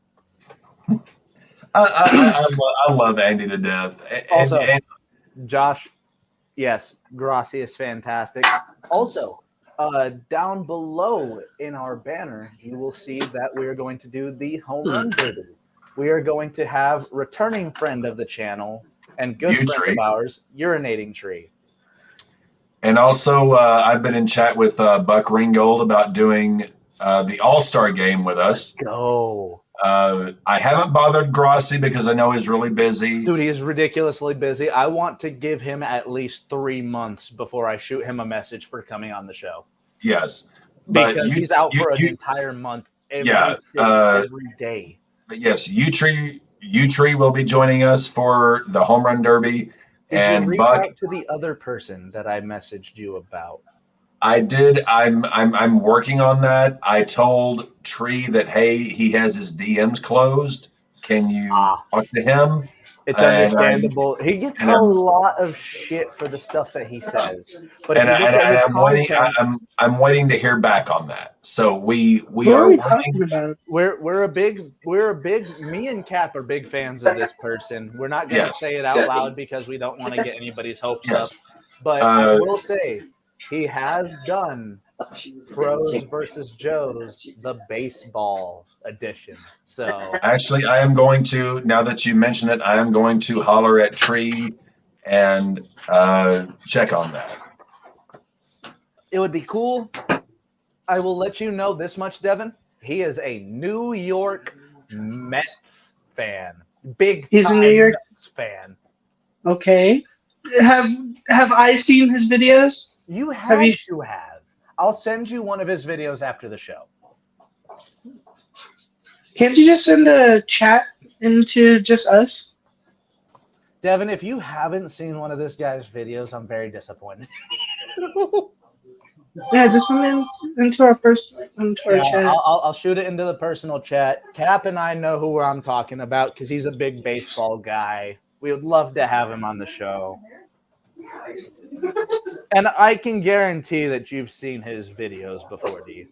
I love Andy to death. Also, Josh, yes, Grossi is fantastic. Also, down below in our banner, you will see that we are going to do the home run derby. We are going to have returning friend of the channel and good friend of ours, Urinating Tree. And also, I've been in chat with Buck Ringgold about doing the All-Star game with us. Go. I haven't bothered Grossi because I know he's really busy. Dude, he is ridiculously busy. I want to give him at least 3 months before I shoot him a message for coming on the show. Yes, but because he's out for an entire month every day. But yes, U-Tree will be joining us for the Home Run Derby. Did you reach out to the other person that I messaged you about? I did. I'm working on that. I told Tree that, hey, he has his DMs closed. Can you talk to him? It's understandable. He gets a lot of shit for the stuff that he says. But if you look at his content, I'm waiting to hear back on that. So we are we talking about? We're a big me and Cap are big fans of this person. We're not going to say it out loud because we don't want to get anybody's hopes up. But I will say he has done Pros versus Joes, the baseball edition. So actually, I am going to, now that you mention it, I am going to holler at Tree and check on that. It would be cool. I will let you know this much, Devin. He is a New York Mets fan. He's a New York Mets fan. Okay. Have I seen his videos? You have to have. I'll send you one of his videos after the show. Can't you just send a chat into just us? Devin, if you haven't seen one of this guy's videos, I'm very disappointed. Yeah, just send it into our chat. I'll shoot it into the personal chat. Cap and I know who I'm talking about because he's a big baseball guy. We would love to have him on the show. And I can guarantee that you've seen his videos before, do you?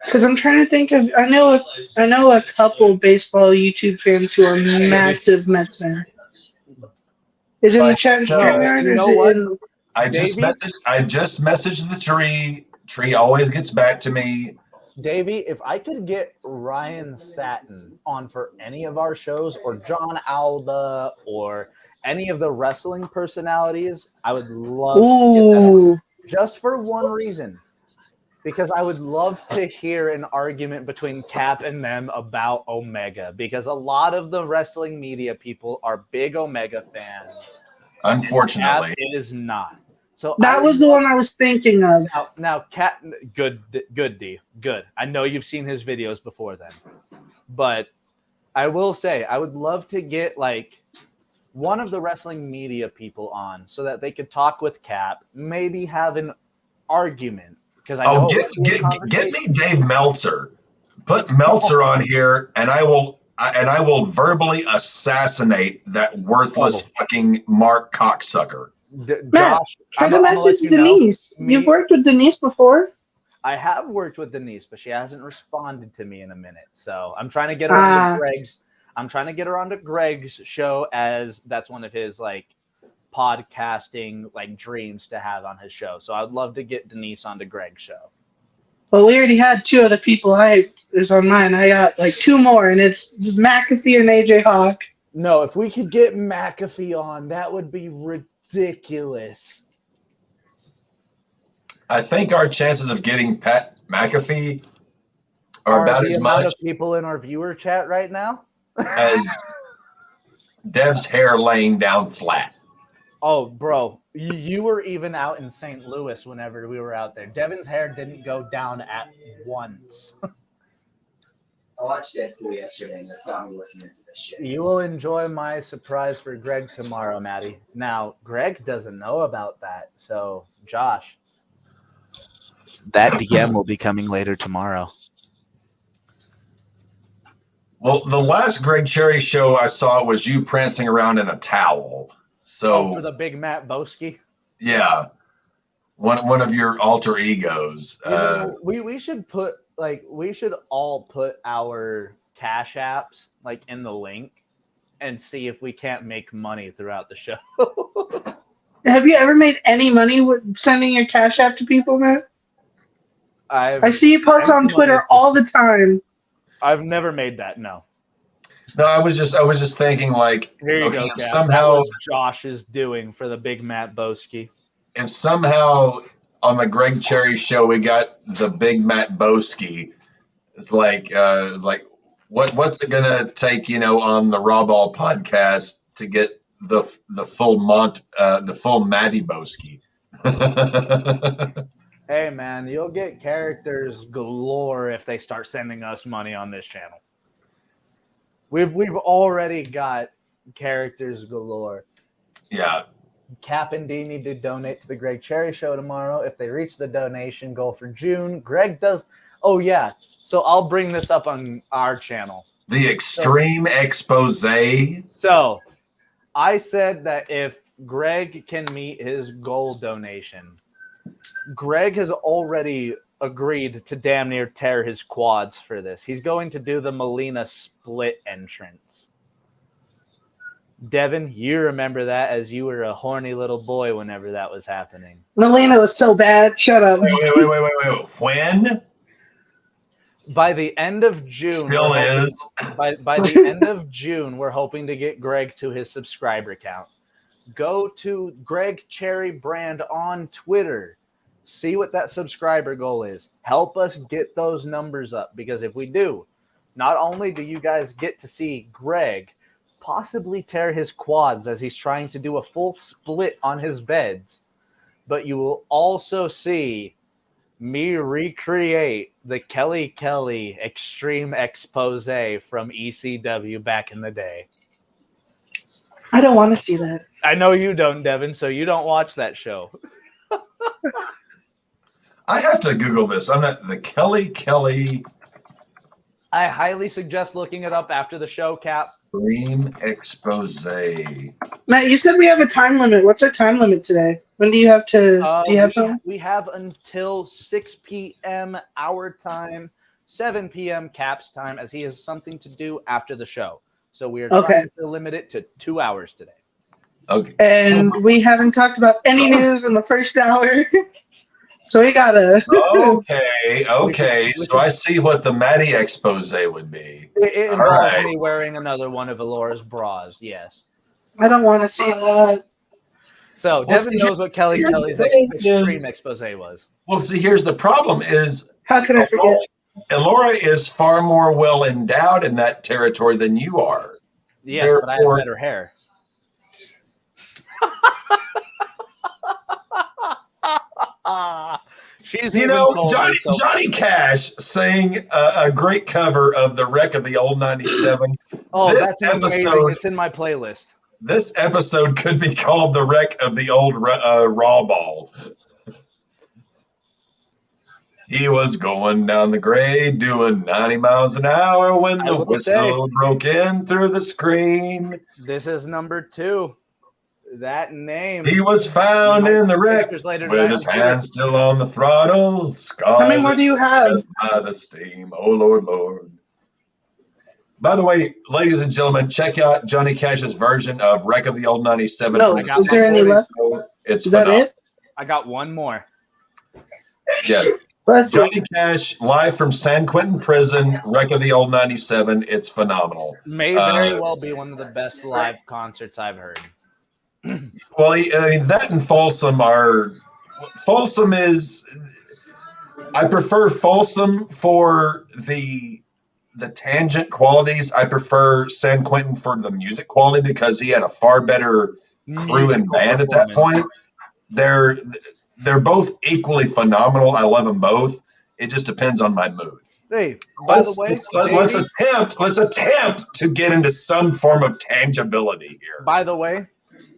Because I'm trying to think of, I know a couple baseball YouTube fans who are massive Mets fans. Is it in the chat? You know what? I just messaged the Tree. Tree always gets back to me. Davey, if I could get Ryan Satin on for any of our shows, or John Alba, or any of the wrestling personalities, I would love to get that on. Just for one reason. Because I would love to hear an argument between Cap and them about Omega. Because a lot of the wrestling media people are big Omega fans. Unfortunately. Cap is not. So that was the one I was thinking of. Now, Cap, good, D. Good. I know you've seen his videos before then. But I will say, I would love to get, like, one of the wrestling media people on so that they could talk with Cap, maybe have an argument. Because I know get me Dave Meltzer. Put Meltzer on here, and I will verbally assassinate that worthless fucking Mark cocksucker. Matt, try to message Denise. You've worked with Denise before. I have worked with Denise, but she hasn't responded to me in a minute. So I'm trying to get her onto Greg's. I'm trying to get her onto Greg's show, as that's one of his like podcasting like dreams to have on his show. So I'd love to get Denise onto Greg's show. Well, we already had 2 other people. Is on mine. I got like 2 more, and it's McAfee and AJ Hawk. No, if we could get McAfee on, that would be ridiculous. I think our chances of getting Pat McAfee are about as much of people in our viewer chat right now as Dev's hair laying down flat. Oh, bro, you were even out in St. Louis whenever we were out there. Devin's hair didn't go down at once. I watched Deadpool yesterday, and that's got me listening to this shit. You will enjoy my surprise for Greg tomorrow, Maddie. Now, Greg doesn't know about that, so Josh, that DM will be coming later tomorrow. Well, the last Greg Cherry show I saw was you prancing around in a towel. So for the big Matt Boski? Yeah. One of your alter egos. We should put we should all put our cash apps like in the link and see if we can't make money throughout the show. Have you ever made any money with sending your cash app to people, man? I see you post on Twitter all the time. I've never made that, no. No, I was just thinking like, here you go, Cap. Somehow that was Josh is doing for the big Matt Boski. And somehow on the Greg Cherry show we got the big Matt Boski It's like what's it gonna take, on the RAWBall podcast to get the full Matty Boski? Hey man, you'll get characters galore if they start sending us money on this channel. We've already got characters galore. Yeah. Cap and D need to donate to the Greg Cherry Show tomorrow. If they reach the donation goal for June, Greg does. Oh yeah, so I'll bring this up on our channel. The extreme expose. So I said that if Greg can meet his goal donation, Greg has already agreed to damn near tear his quads for this. He's going to do the Melina split entrance. Devin, you remember that as you were a horny little boy whenever that was happening. Melina was so bad. Shut up. Wait. When? By the end of June, Still is. By the end of June, we're hoping to get Greg to his subscriber count. Go to Greg Cherry Brand on Twitter. See what that subscriber goal is. Help us get those numbers up, because if we do, not only do you guys get to see Greg possibly tear his quads as he's trying to do a full split on his beds, but you will also see me recreate the Kelly Kelly extreme expose from ECW back in the day. I don't want to see that. I know you don't, Devin, so you don't watch that show. I have to Google this. I'm not the Kelly. I highly suggest looking it up after the show, Cap. Extreme expose. Matt, you said we have a time limit. What's our time limit today? When do you have to? Do you have something? We have until 6 p.m. our time, 7 p.m. Cap's time, as he has something to do after the show. So we are trying to limit it to 2 hours today. Okay. And we haven't talked about any news in the first hour. So we gotta. Okay. So I see what the Matty expose would be. It involves me wearing another one of Alora's bras. Yes. I don't want to see that. So Devin knows what Kelly Kelly's extreme expose was. Well, see, here's the problem: is how can I forget? Alora is far more well endowed in that territory than you are. Yes, but I have better hair. She's Johnny Cash sang a great cover of the Wreck of the Old 97. Oh, that's amazing. It's in my playlist. This episode could be called the Wreck of the Old RAWBall. He was going down the grade doing 90 miles an hour when the whistle broke in through the screen. This is number 2. That name. He was found in the wreck with his hands still on the throttle. How many more do you have? By the steam. Oh, Lord. By the way, ladies and gentlemen, check out Johnny Cash's version of Wreck of the Old 97. No, is there any left? Is that it? I got one more. Yes. Johnny Cash, live from San Quentin Prison, Wreck of the Old 97. It's phenomenal. May very well be one of the best live concerts I've heard. Well, I mean, that and Folsom are... Folsom is... I prefer Folsom for the tangent qualities. I prefer San Quentin for the music quality because he had a far better crew and band at that point. They're both equally phenomenal. I love them both. It just depends on my mood. Hey, by the way, let's attempt to get into some form of tangibility here. By the way,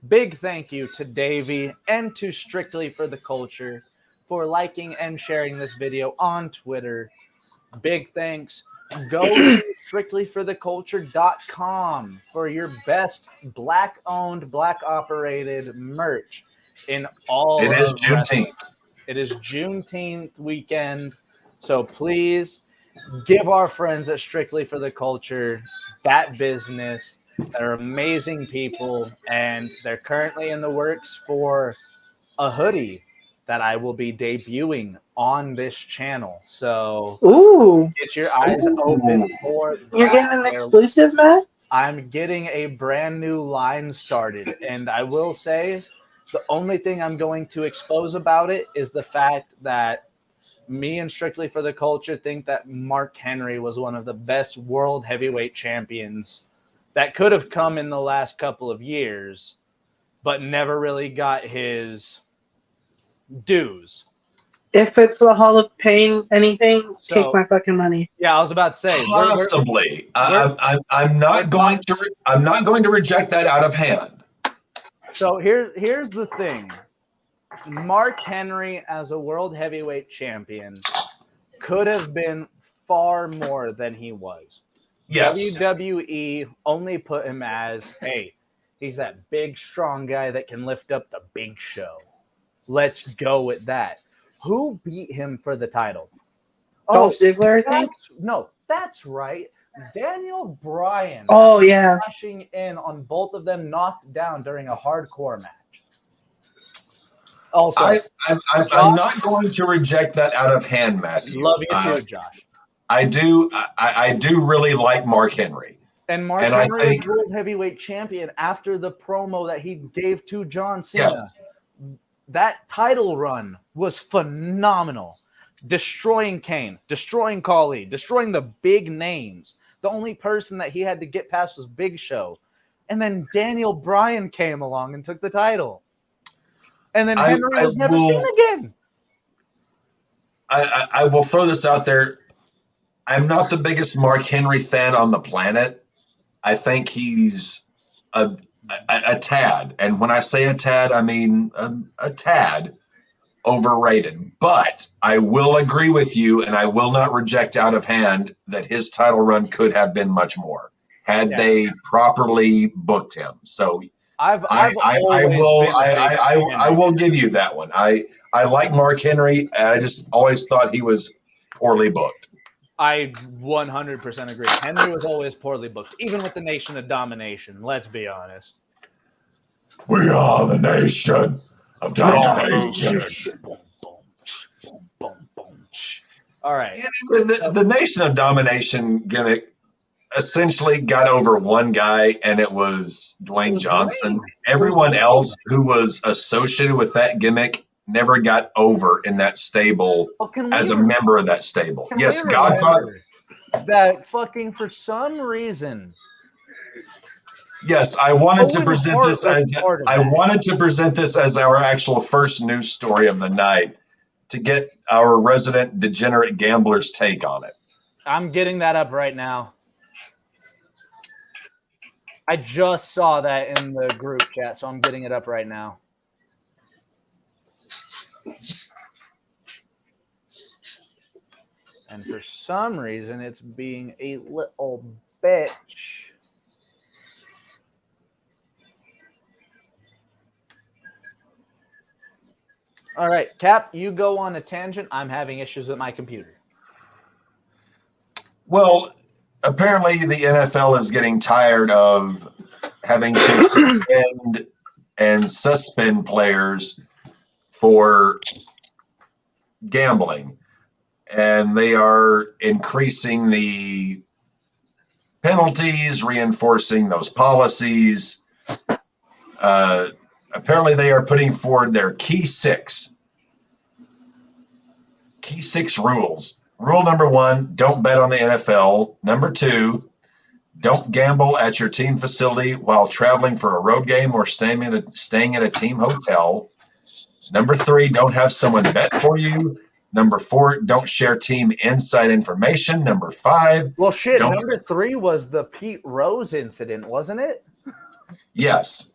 big thank you to Davey and to Strictly for the Culture for liking and sharing this video on Twitter. Big thanks. Go to strictlyfortheculture.com for your best Black-owned, Black-operated merch in all. It is Juneteenth. It is Juneteenth weekend, so please give our friends at Strictly for the Culture that business. They're amazing people, and they're currently in the works for a hoodie that I will be debuting on this channel. So get your eyes open for that. You're getting an exclusive, Matt? I'm getting a brand new line started, and I will say the only thing I'm going to expose about it is the fact that me and Strictly for the Culture think that Mark Henry was one of the best world heavyweight champions that could have come in the last couple of years, but never really got his dues. If it's the Hall of Pain, anything, So- take my fucking money. Yeah, I was about to say Possibly. I'm not going to reject that out of hand. So here's the thing. Mark Henry as a world heavyweight champion could have been far more than he was. Yes. WWE only put him as, hey, he's that big, strong guy that can lift up the big show. Let's go with that. Who beat him for the title? Dolph Ziggler, I think. That's right. Daniel Bryan. Oh, yeah. Crashing in on both of them, knocked down during a hardcore match. Also, I'm not going to reject that out of hand, Matthew. Love you too, Josh. I do really like Mark Henry. And Mark Henry was world heavyweight champion after the promo that he gave to John Cena. Yes. That title run was phenomenal. Destroying Kane, destroying Khali, destroying the big names. The only person that he had to get past was Big Show. And then Daniel Bryan came along and took the title. And then Henry was never seen again. I will throw this out there. I'm not the biggest Mark Henry fan on the planet. I think he's a tad. And when I say a tad, I mean a tad overrated. But I will agree with you, and I will not reject out of hand that his title run could have been much more had they properly booked him. So I will give you that one. I like Mark Henry, and I just always thought he was poorly booked. I 100% agree. Henry was always poorly booked, even with the Nation of Domination. Let's be honest. We are the Nation of Domination. All right. The Nation of Domination gimmick essentially got over one guy, and it was Dwayne Johnson. Everyone else who was associated with that gimmick never got over in that stable as a member of that stable. Yes, Godfather. That fucking, for some reason. Yes, I wanted to present this as our actual first news story of the night to get our resident degenerate gambler's take on it. I'm getting that up right now. I just saw that in the group chat, so I'm getting it up right now. And for some reason, it's being a little bitch. All right, Cap, you go on a tangent. I'm having issues with my computer. Well, apparently the NFL is getting tired of having to suspend players for gambling. And they are increasing the penalties, reinforcing those policies. Apparently they are putting forward their key six rules. Rule number 1, don't bet on the NFL. Number 2, don't gamble at your team facility while traveling for a road game or staying at a team hotel. Number 3, don't have someone bet for you. Number 4, don't share team inside information. Number 5. Well, shit, number 3 was the Pete Rose incident, wasn't it? Yes.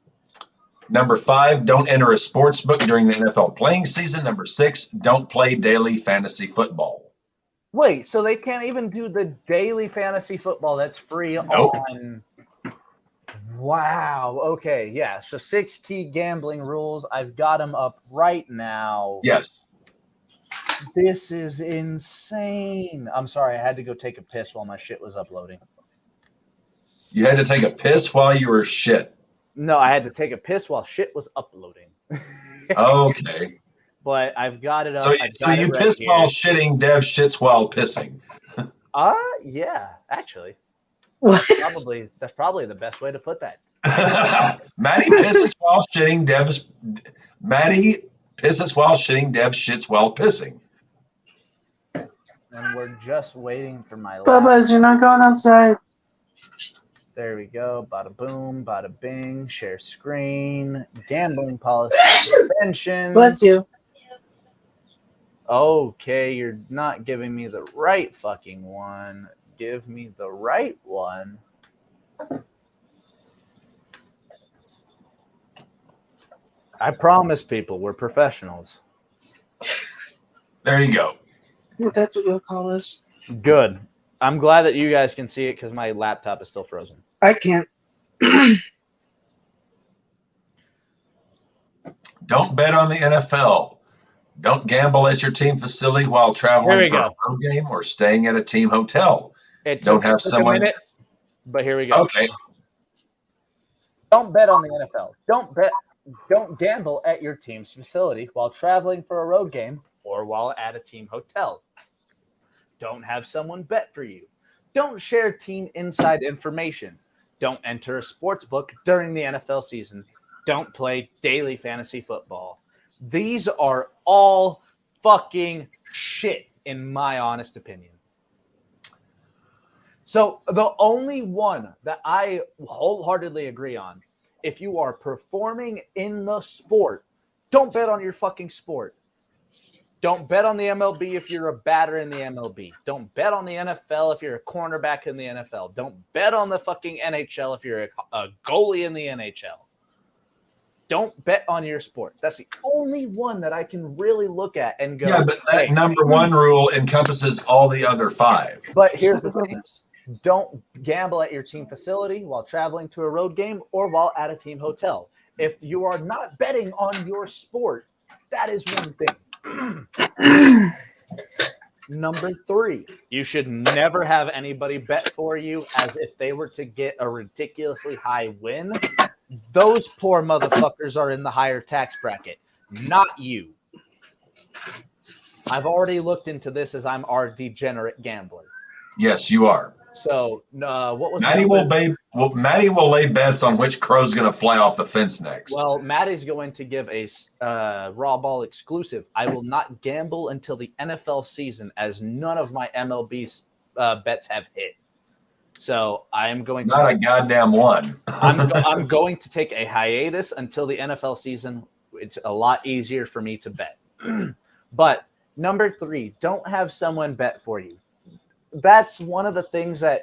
Number 5, don't enter a sports book during the NFL playing season. Number 6, don't play daily fantasy football. Wait, so they can't even do the daily fantasy football that's free on... Wow. Okay, yeah. So 6 key gambling rules. I've got them up right now. Yes. This is insane. I'm sorry. I had to go take a piss while my shit was uploading. You had to take a piss while you were shit? No, I had to take a piss while shit was uploading. Okay. But I've got it up. So you piss while shitting, Dev shits while pissing. Yeah, actually. What? That's probably the best way to put that. Maddie pisses while shitting, Dev shits while pissing. And we're just waiting for my Bubba's, you're not going outside. There we go. Bada boom, bada bing. Share screen. Gambling policy suspension. Bless you. Okay, you're not giving me the right fucking one. Give me the right one. I promise people, we're professionals. There you go. That's what you'll call us. Good. I'm glad that you guys can see it because my laptop is still frozen. I can't. Don't bet on the NFL. Don't gamble at your team facility while Here traveling we for go. a road game or staying at a team hotel. It Don't took, have it took someone. a minute, but here we go. Okay. Don't bet on the NFL. Don't gamble at your team's facility while traveling for a road game or while at a team hotel. Don't have someone bet for you. Don't share team inside information. Don't enter a sports book during the NFL season. Don't play daily fantasy football. These are all fucking shit, in my honest opinion. So the only one that I wholeheartedly agree on, if you are performing in the sport, don't bet on your fucking sport. Don't bet on the MLB if you're a batter in the MLB. Don't bet on the NFL if you're a cornerback in the NFL. Don't bet on the fucking NHL if you're a goalie in the NHL. Don't bet on your sport. That's the only one that I can really look at and go, Yeah, but that hey, number one rule encompasses all the other 5. But here's the thing. Don't gamble at your team facility while traveling to a road game or while at a team hotel. If you are not betting on your sport, that is one thing. Number 3, you should never have anybody bet for you as if they were to get a ridiculously high win. Those poor motherfuckers are in the higher tax bracket, not you. I've already looked into this as I'm our degenerate gambler. Yes, you are. So, what was Maddie will lay bets on which crow's going to fly off the fence next. Well, Maddie's going to give a RAWBall exclusive. I will not gamble until the NFL season, as none of my MLB bets have hit. So I am going to not a goddamn one. I'm going to take a hiatus until the NFL season. It's a lot easier for me to bet. But number 3, don't have someone bet for you. That's one of the things that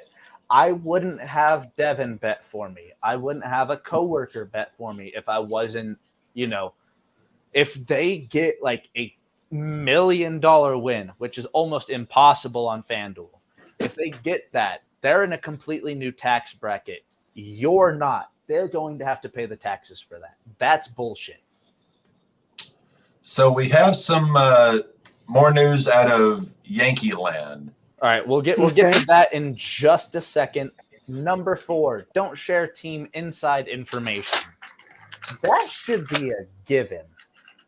I wouldn't have Devin bet for me. I wouldn't have a coworker bet for me if I wasn't, if they get like $1 million win, which is almost impossible on FanDuel. If they get that, they're in a completely new tax bracket. You're not. They're going to have to pay the taxes for that. That's bullshit. So we have some more news out of Yankee land. All right, we'll get to that in just a second. Number 4, don't share team inside information. That should be a given.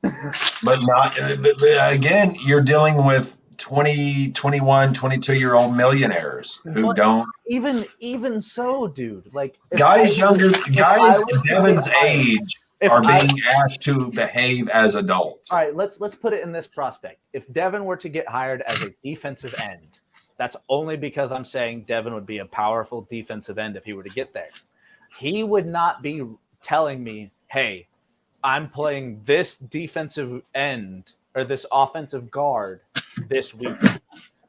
But not again, you're dealing with 20, 21, 22-year-old millionaires who don't even so, dude. Like guys Devin's age are being asked to behave as adults. All right, let's put it in this prospect. If Devin were to get hired as a defensive end, that's only because I'm saying Devin would be a powerful defensive end if he were to get there. He would not be telling me, hey, I'm playing this defensive end or this offensive guard this week.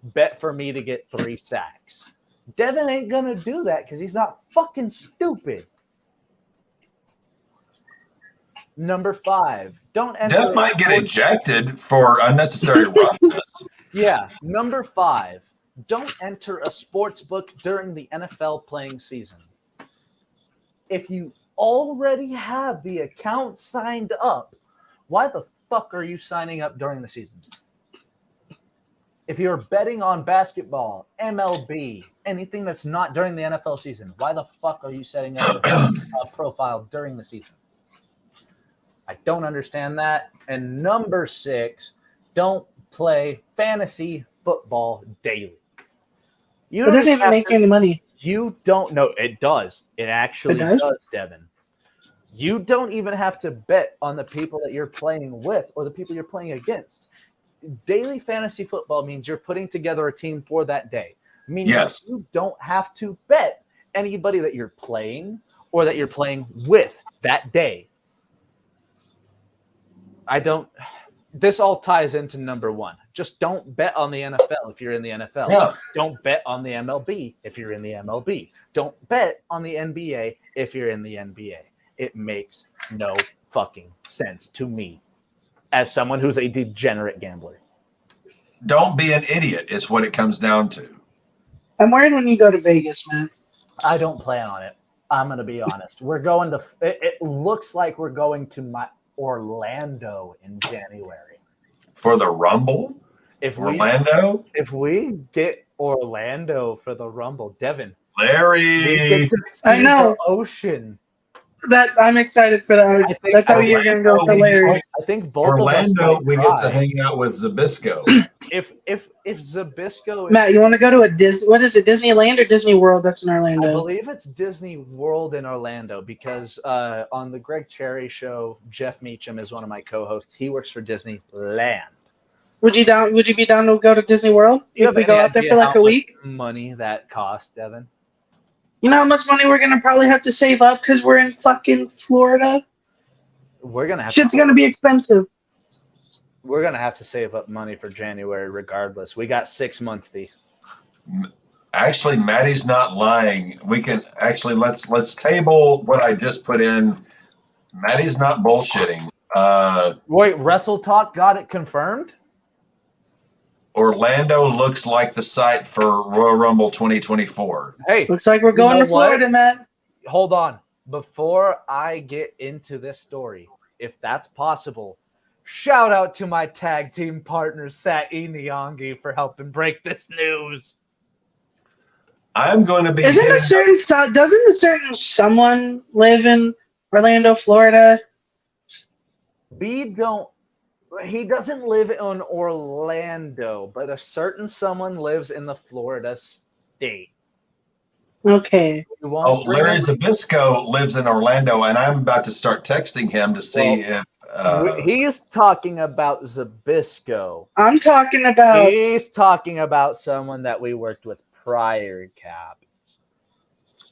Bet for me to get 3 sacks. Devin ain't going to do that because he's not fucking stupid. Number 5, don't enter. Dev might get ejected for unnecessary roughness. Yeah. Number 5, don't enter a sports book during the NFL playing season. If you already have the account signed up, why the fuck are you signing up during the season? If you're betting on basketball, MLB, anything that's not during the NFL season, why the fuck are you setting up a profile during the season? I don't understand that. And number 6, don't play fantasy football daily. It doesn't even make any money. You don't know. It does. It actually does, Devin. You don't even have to bet on the people that you're playing with or the people you're playing against. daily fantasy football means you're putting together a team for that day. Meaning Yes. you don't have to bet anybody that you're playing or that you're playing with that day. This all ties into number one. Just don't bet on the NFL if you're in the NFL. Yeah. Don't bet on the MLB if you're in the MLB. Don't bet on the NBA if you're in the NBA. It makes no fucking sense to me as someone who's a degenerate gambler. Don't be an idiot is what it comes down to. I'm worried when you go to Vegas, man. I don't plan on it. I'm going to be honest. We're going to it looks like we're going to Orlando in January. For the Rumble? If we get Orlando for the Rumble, Devin. Larry. We get to see I know. the ocean. That I'm excited for that. I thought you were going to go with Larry. I think both Orlando, of us we get to hang out with Zabisco. If Zabisco, Matt, you want to go to what is it, Disneyland or Disney World? That's in Orlando. I believe it's Disney World in Orlando because on the Greg Cherry show, Jeff Meacham is one of my co-hosts. He works for Disneyland. Would you be down to go to Disney World if we go out there for like a week? Money that costs, Devin. You know how much money we're gonna probably have to save up because we're in fucking Florida. We're gonna have shit's gonna be expensive. We're gonna have to save up money for January, regardless. We got 6 months, D. Actually, Maddie's not lying. We can actually let's table what I just put in. Maddie's not bullshitting. Wait, Wrestle Talk got it confirmed? Orlando looks like the site for Royal Rumble 2024. Hey, looks like we're going to Florida, Matt. Hold on. Before I get into this story, if that's possible, shout out to my tag team partner, Sati Nyongi, for helping break this news. I'm going to be. Doesn't a certain someone live in Orlando, Florida? He doesn't live in Orlando, but a certain someone lives in the Florida state. Okay. Larry Zabisco lives in Orlando, and I'm about to start texting him to see if he's talking about Zabisco. I'm talking about. He's talking about someone that we worked with prior, Cap.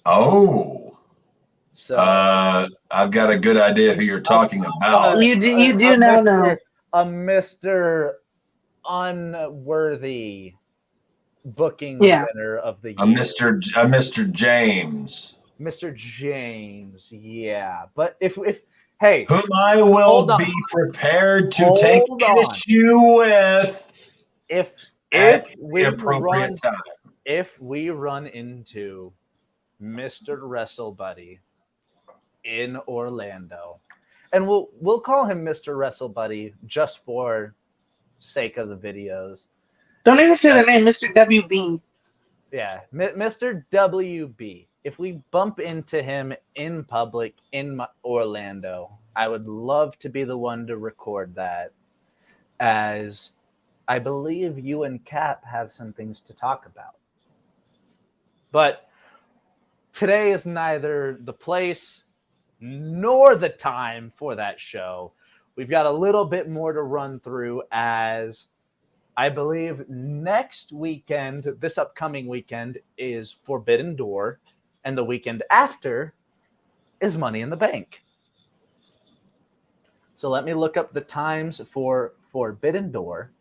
Oh. So I've got a good idea who you're talking about. You do now know. A Mr. Unworthy booking winner of the year. A Mr. James. Mr. James, yeah. But if hey, whom I will be prepared to take issue with if we appropriate time. If we run into Mr. Wrestle Buddy in Orlando, and we'll call him Mr. Wrestle Buddy just for sake of the videos. Don't even say the name, Mr. WB. Yeah, Mr. WB. If we bump into him in public in Orlando, I would love to be the one to record that, as I believe you and Cap have some things to talk about. But today is neither the place nor the time for that show. We've got a little bit more to run through, as I believe next weekend, this upcoming weekend, is Forbidden Door, and the weekend after is Money in the Bank. So let me look up the times for Forbidden Door.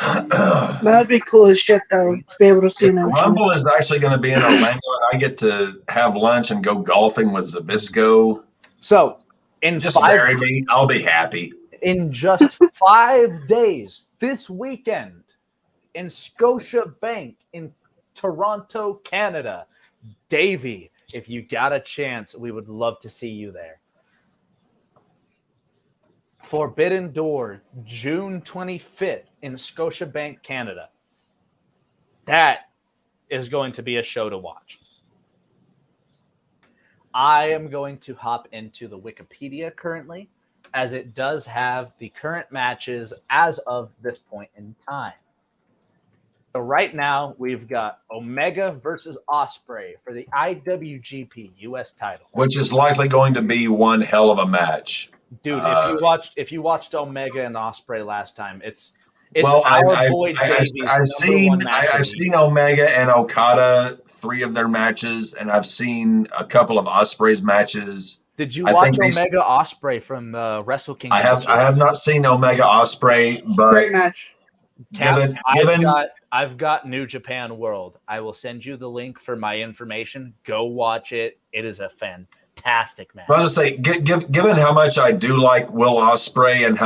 That'd be cool as shit, though, to be able to see him. Rumble is actually going to be in Orlando, and I get to have lunch and go golfing with Zabisco. So, marry me, I'll be happy. In just 5 days, this weekend, in Scotiabank in Toronto, Canada, Davey, if you got a chance, we would love to see you there. Forbidden Door, June 25th in Scotiabank, Canada. That is going to be a show to watch. I am going to hop into the Wikipedia currently, as it does have the current matches as of this point in time. So right now, we've got Omega versus Ospreay for the IWGP US title. Which is likely going to be one hell of a match. Dude, if you watched Omega and Osprey last time, it's well, our boy Davey's number one match. I've seen Omega and Okada 3 of their matches, and I've seen a couple of Osprey's matches. Did you I watch think these- Omega Osprey from the Wrestle Kingdom? I have not seen Omega Osprey, but Great match. Cap, given I've got New Japan World. I will send you the link for my information. Go watch it. It is a fantastic match. I was to say, given how much I do like Will Ospreay and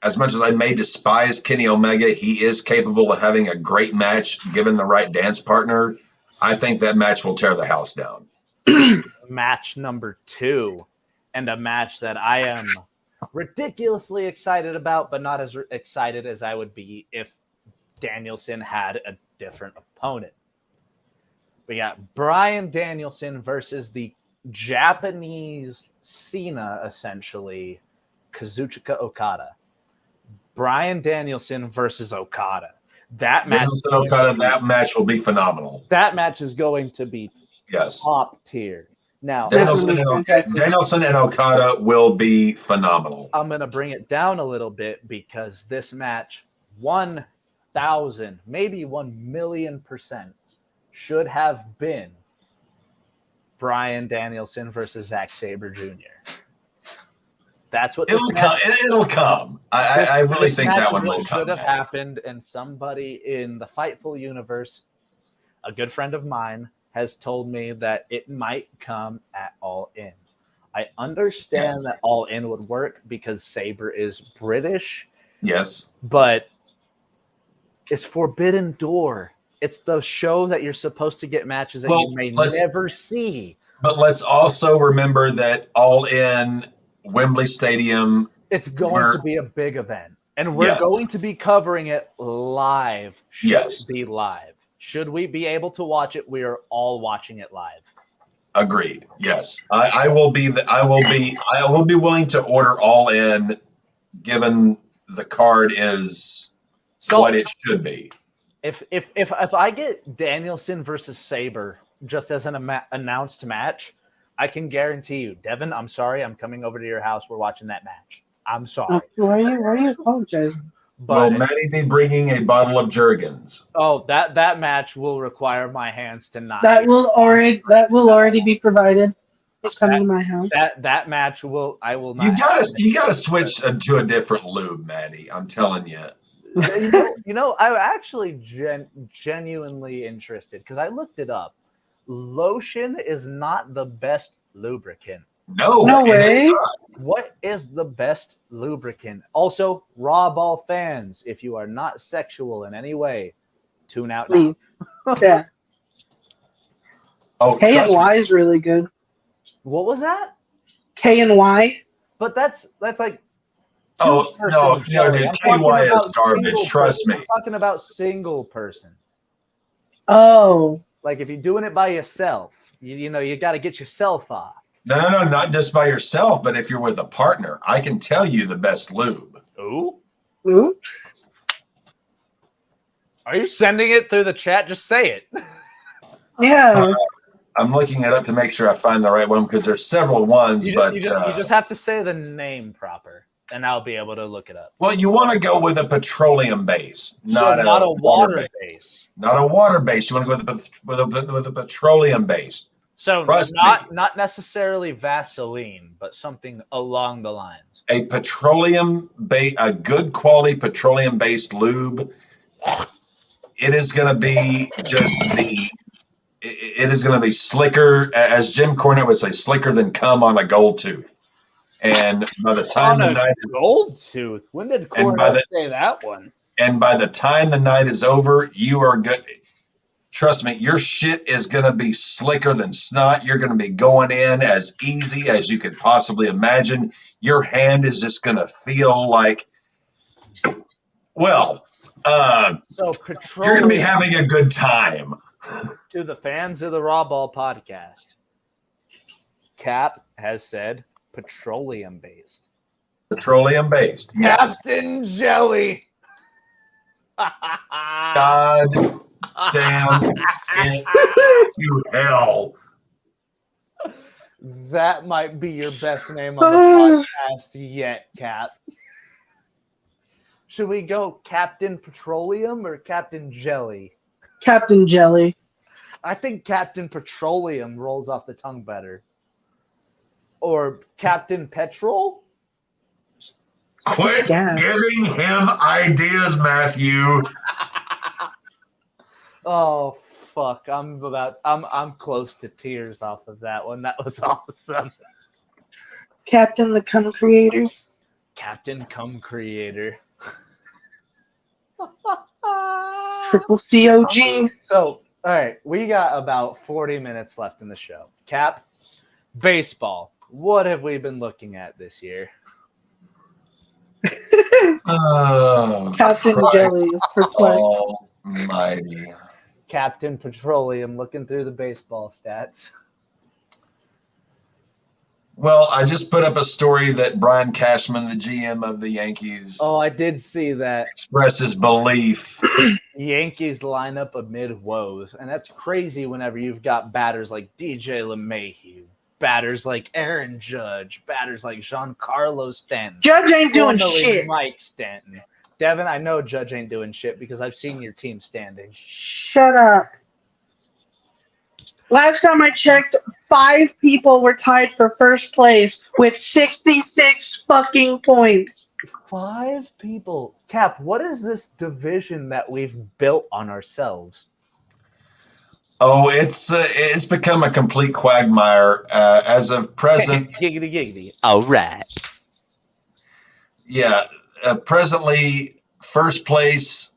as much as I may despise Kenny Omega, he is capable of having a great match given the right dance partner. I think that match will tear the house down. Match number 2, and a match that I am ridiculously excited about, but not as excited as I would be if Danielson had a different opponent. We got Bryan Danielson versus the Japanese Cena, essentially, Kazuchika Okada. Bryan Danielson versus Okada. That match will be phenomenal. That match is going to be top tier. Now, Danielson and Okada will be phenomenal. I'm going to bring it down a little bit because this match, 1,000, maybe 1,000,000% should have been Bryan Danielson versus Zack Sabre Jr. That's what it'll come. I really think that one will come. Should have happened, and somebody in the Fightful universe, a good friend of mine, has told me that it might come at All In. I understand that All In would work because Sabre is British. Yes. But it's Forbidden Door. It's the show that you're supposed to get matches that you may never see. But let's also remember that All In, Wembley Stadium. It's going to be a big event. And we're going to be covering it live. Be live. Should we be able to watch it? We are all watching it live. Agreed. Yes, I will be. I will be willing to order All In, given the card is what it should be. If I get Danielson versus Sabre just as an announced match, I can guarantee you, Devin. I'm sorry. I'm coming over to your house. We're watching that match. I'm sorry. Why are you apologizing? Will Maddie be bringing a bottle of Jergens? Oh, that match will require my hands to not. That will already be provided. It's coming to my house. That match will. I will not. You gotta switch to a different lube, Maddie. I'm telling you. I'm actually genuinely interested because I looked it up. Lotion is not the best lubricant. No way. What is the best lubricant? Also, RAWBall fans, if you are not sexual in any way, tune out now. Yeah. K&Y is really good. What was that? K&Y. But that's like. Oh no, dude, KY is garbage. Trust me. I'm talking about single person. Oh. Like if you're doing it by yourself, you got to get yourself off. No, not just by yourself, but if you're with a partner, I can tell you the best lube. Ooh. Ooh. Are you sending it through the chat? Just say it. Yeah. I'm looking it up to make sure I find the right one because there's several ones, you just have to say the name proper, and I'll be able to look it up. Well, you want to go with a petroleum base, not a water base. Not a water base. You want to go with a petroleum base. So not necessarily Vaseline, but something along the lines. A good quality petroleum based lube. It is going to be it is going to be slicker, as Jim Cornette would say, slicker than cum on a gold tooth. And by the time the night is gold tooth, when did Cornette say that one? And by the time the night is over, you are good. Trust me, your shit is going to be slicker than snot. You're going to be going in as easy as you could possibly imagine. Your hand is just going to feel like, you're going to be having a good time. To the fans of the RAWBall podcast, Cap has said petroleum-based. Petroleum-based, yes. Captain Jelly. God damn it to hell. That might be your best name on the podcast yet, Cap. Should we go Captain Petroleum or Captain Jelly? Captain Jelly. I think Captain Petroleum rolls off the tongue better. Or Captain Petrol? Quit giving him ideas, Matthew. Oh fuck! I'm close to tears off of that one. That was awesome. Captain the Cum Creator. Captain Cum Creator. Triple COG. So, all right, we got about 40 minutes left in the show. Cap, baseball. What have we been looking at this year? Captain Jelly is perplexed. Almighty. Captain Petroleum looking through the baseball stats. Well, I just put up a story that Brian Cashman, the GM of the Yankees, Oh, I did see that. expresses belief. Yankees lineup amid woes. And that's crazy whenever you've got batters like DJ LeMahieu, batters like Aaron Judge, batters like Giancarlo Stanton. Judge ain't doing formerly shit. Mike Stanton. Devin, I know Judge ain't doing shit because I've seen your team standings. Shut up. Last time I checked, 5 people were tied for first place with 66 fucking points. 5 people. Cap, what is this division that we've built on ourselves? Oh, it's become a complete quagmire as of present. Giggity giggity. All right. Yeah, presently first place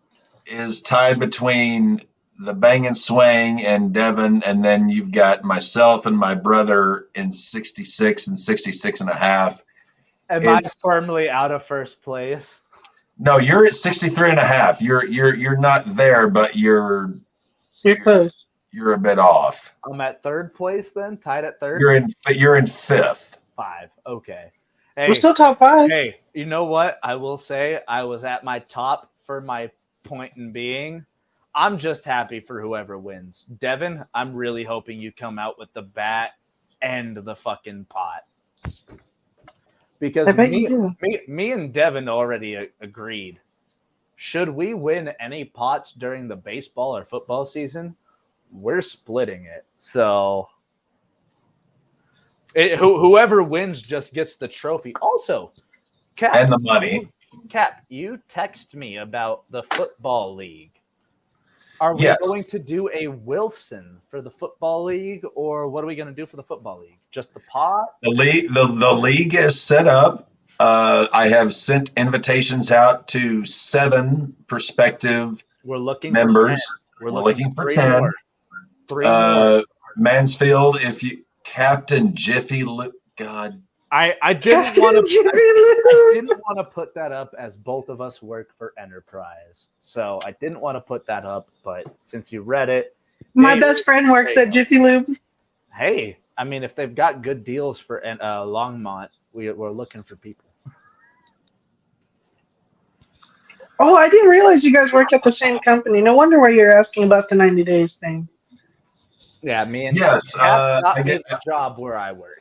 is tied between the Bang and Swang and Devin, and then you've got myself and my brother in 66 and 66 and a half. Am I firmly out of first place? No, you're at 63 and a half. You're not there, but you're close. You're a bit off. I'm at third place then, tied at third. You're in fifth. 5. Okay. Hey, We're still top 5. Hey, you know what? I will say I was at my top for my point in being. I'm just happy for whoever wins. Devin, I'm really hoping you come out with the bat and the fucking pot. Because me and Devin already agreed. Should we win any pots during the baseball or football season, we're splitting it. So whoever wins just gets the trophy. Also, Cap, and the money. Cap, you text me about the football league. Are we going to do a Wilson for the football league, or what are we going to do for the football league? Just the pot? The league is set up. I have sent invitations out to 7 prospective members. We're looking for 10. More. 3 more. Mansfield, if you Captain Jiffy Lube, God. I didn't want to put that up as both of us work for Enterprise. So I didn't want to put that up, but since you read it. My best friend works at Jiffy Lube. Hey, I mean, if they've got good deals for Longmont, we're looking for people. Oh, I didn't realize you guys work at the same company. No wonder why you're asking about the 90 days thing. Yeah, me and I get a job where I work.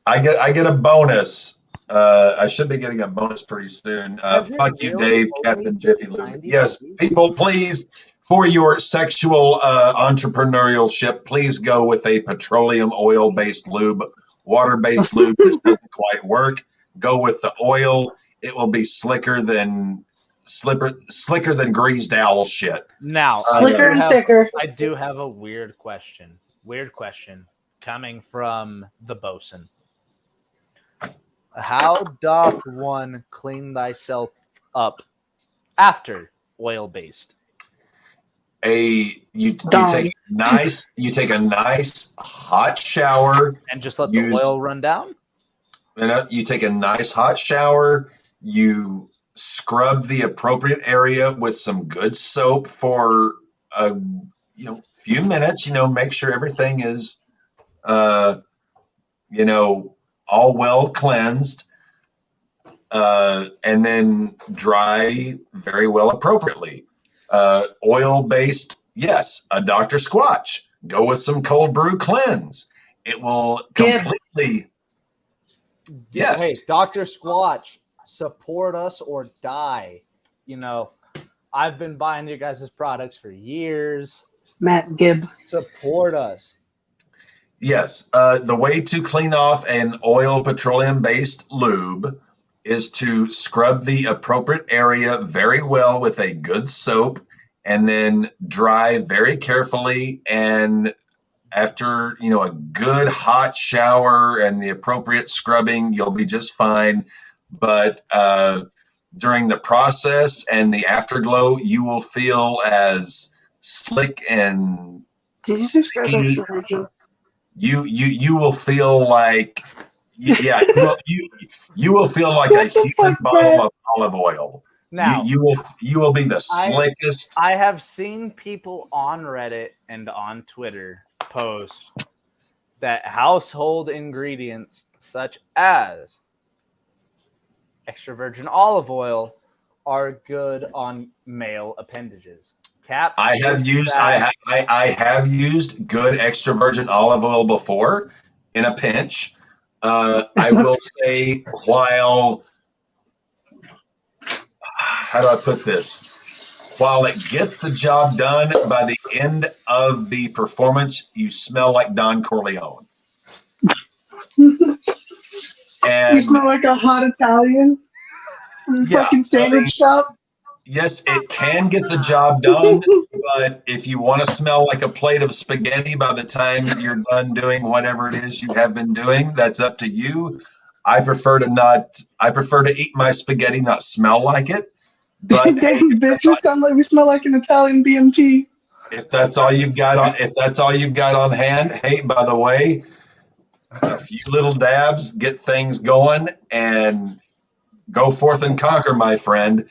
I get a bonus. I should be getting a bonus pretty soon. Fuck you, Dave, Captain Jiffy Lube. Yes, people, please, for your sexual entrepreneurship, please go with a petroleum oil-based lube. Water-based lube just doesn't quite work. Go with the oil. It will be slicker than greased owl shit. Now, slicker and thicker. I do have a weird question. Coming from the bosun. How doth one clean thyself up after oil-based? You take a nice hot shower and just let the oil run down. You take a nice hot shower. You scrub the appropriate area with some good soap for a few minutes. Make sure everything is all well cleansed, and then dry very well appropriately. Oil-based, yes, a Dr. Squatch. Go with some cold brew cleanse. It will completely absolutely. Yes. Hey, Dr. Squatch, support us or die. You know, I've been buying your guys' products for years. Matt Gibb. Support us. Yes. The way to clean off an oil petroleum-based lube is to scrub the appropriate area very well with a good soap and then dry very carefully. And after, a good hot shower and the appropriate scrubbing, you'll be just fine. But during the process and the afterglow, you will feel as slick and Did you describe sticky. extra virgin? You will feel like you will feel like a human bottle of olive oil. Now, you will be the slickest. I have seen people on Reddit and on Twitter post that household ingredients such as extra virgin olive oil are good on male appendages. Cap, I have used good extra virgin olive oil before in a pinch. I will say, how do I put this? While it gets the job done, by the end of the performance, you smell like Don Corleone. You smell like a hot Italian from a fucking sandwich shop. Yes, it can get the job done, but if you want to smell like a plate of spaghetti by the time you're done doing whatever it is you have been doing, that's up to you. I prefer to eat my spaghetti, not smell like it. But Damn, bitch, you sound like we smell like an Italian BMT. If that's all you've got on hand, hey, by the way, a few little dabs get things going and go forth and conquer, my friend.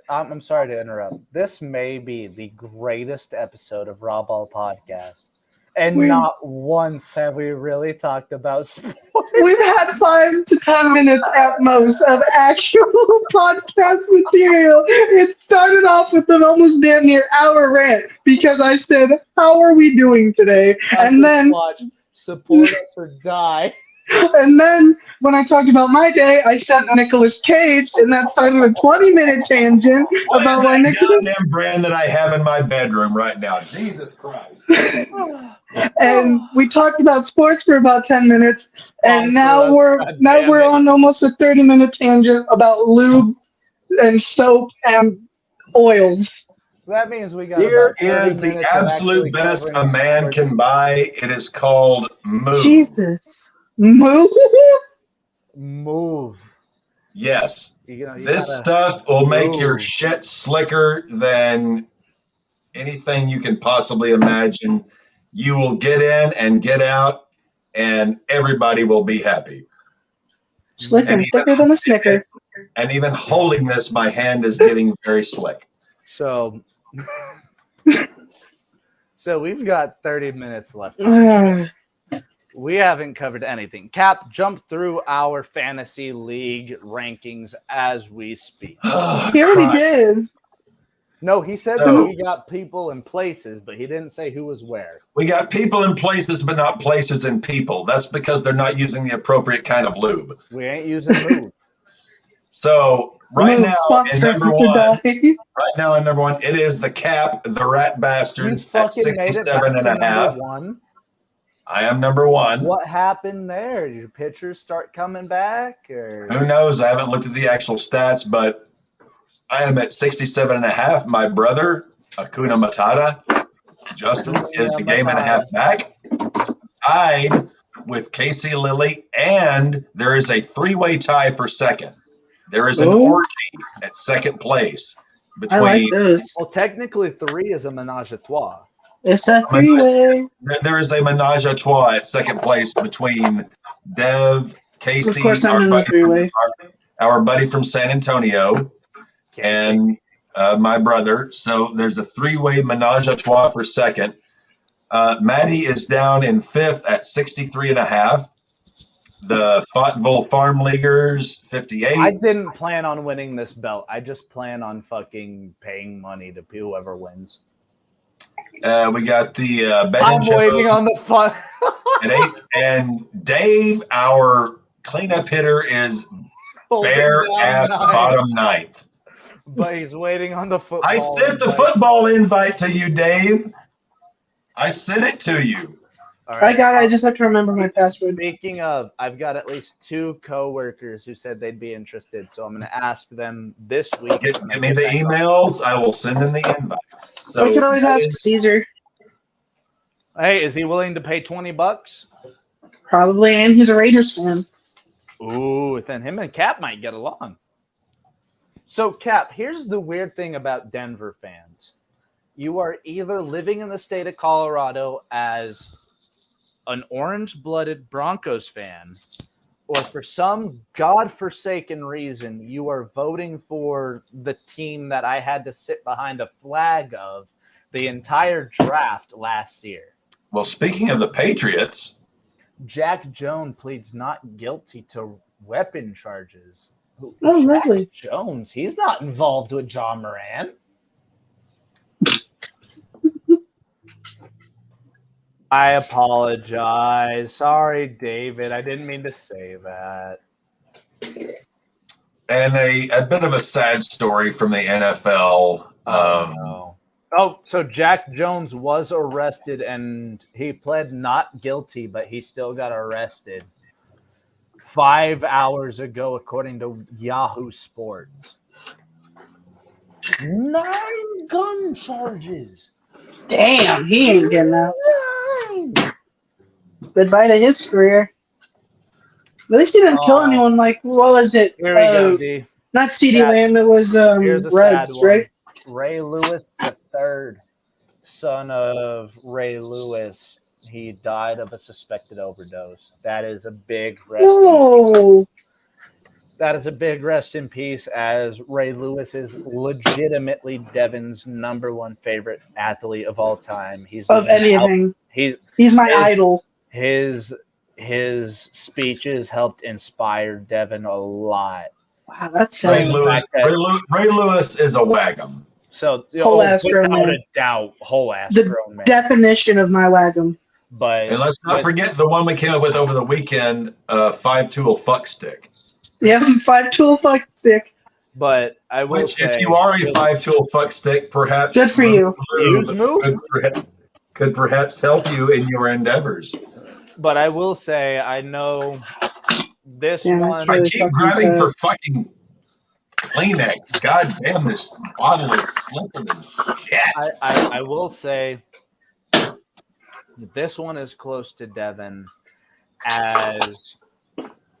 I'm sorry to interrupt. This may be the greatest episode of RAWBall podcast. And not once have we really talked about sports. We've had 5 to 10 minutes at most of actual podcast material. It started off with an almost damn near hour rant because I said, "How are we doing today?" And then support us or die. And then when I talked about my day, I said Nicolas Cage, and that started a 20-minute tangent about why Nicolas. Goddamn brand that I have in my bedroom right now. Jesus Christ. And we talked about sports for about 10 minutes, and now we're on almost a 30-minute tangent about lube and soap and oils. That means we got. Here is the absolute best a man can buy. It is called Move. Jesus. Move. Yes. This stuff will make your shit slicker than anything you can possibly imagine. You will get in and get out, and everybody will be happy. Slicker, thicker than a Snicker. And even holding this, my hand is getting very slick. So we've got 30 minutes left. We haven't covered anything. Cap, jump through our fantasy league rankings as we speak. He already did. No, he said that we got people and places, but he didn't say who was where. We got people in places, but not places and people. That's because they're not using the appropriate kind of lube. We ain't using Move. So right now in number one, it is the Cap, the Rat Bastards at 67.5. I am number one. What happened there? Did your pitchers start coming back? Or? Who knows? I haven't looked at the actual stats, but I am at 67.5. My brother, Akuna Matata, Justin, is a game and a half back. Tied with Casey Lilly, and there is a 3-way tie for second. There is an orgy at second place between. I like those. Well, technically, 3 is a menage a trois. It's a 3-way. There is a menage a trois at second place between Dev, Casey, of course I'm in the 3-way. Our buddy from San Antonio, and my brother. So there's a 3-way menage a trois for second. Maddie is down in fifth at 63.5. The Fottville Farm Leaguers, 58. I didn't plan on winning this belt. I just plan on fucking paying money to whoever wins. We got the Ben I'm and Joe waiting on the fun. at 8. And Dave, our cleanup hitter, is bare ass bottom 9th. But he's waiting on the football. I sent the invite. football invite to you, Dave. I sent it to you. All I got it. I just have to remember my password. Speaking of, I've got at least 2 coworkers who said they'd be interested, so I'm going to ask them this week. Get me the emails. I will send them the invites. So We could always ask Caesar. Hey, is he willing to pay $20? Probably, and he's a Raiders fan. Ooh, then him and Cap might get along. So, Cap, here's the weird thing about Denver fans. You are either living in the state of Colorado as an orange-blooded Broncos fan, or for some godforsaken reason, you are voting for the team that I had to sit behind a flag of the entire draft last year. Well, speaking of the Patriots, Jack Jones pleads not guilty to weapon charges. Oh, Jack lovely. Jones, he's not involved with John Moran. I apologize. Sorry, David. I didn't mean to say that. and a bit of a sad story from the NFL. No. Oh, so Jack Jones was arrested and he pled not guilty, but he still got arrested 5 hours ago, according to Yahoo Sports. 9 gun charges. Damn, he ain't getting out. Goodbye to his career. At least he didn't kill anyone. Like, what was it? Here we go, D. Not CeeDee Yeah. Lamb. It was Here's a Reds, sad one. right? Ray Lewis III, son of Ray Lewis, he died of a suspected overdose. That is a big rest. No. That is a big rest in peace, as Ray Lewis is legitimately Devin's #1 favorite athlete of all time. He's Of anything. He's my idol. His speeches helped inspire Devin a lot. Wow, that's Ray sad. Ray Lewis is a wagum. So, Whole-ass grown without man. a doubt, whole-ass The grown man. definition of my wagon. But And let's not forget the one we came up with over the weekend, 5-tool fuck stick. Yeah, 5-tool fuck stick. But I will Which, say, if you are a 5-tool fuck stick, perhaps Good for you. could perhaps help you in your endeavors. But I will say, I know this Yeah, one. I really keep fucking grabbing sad. for fucking Kleenex. God damn, this bottle is slipping and shit. I will say this one is close to Devin, as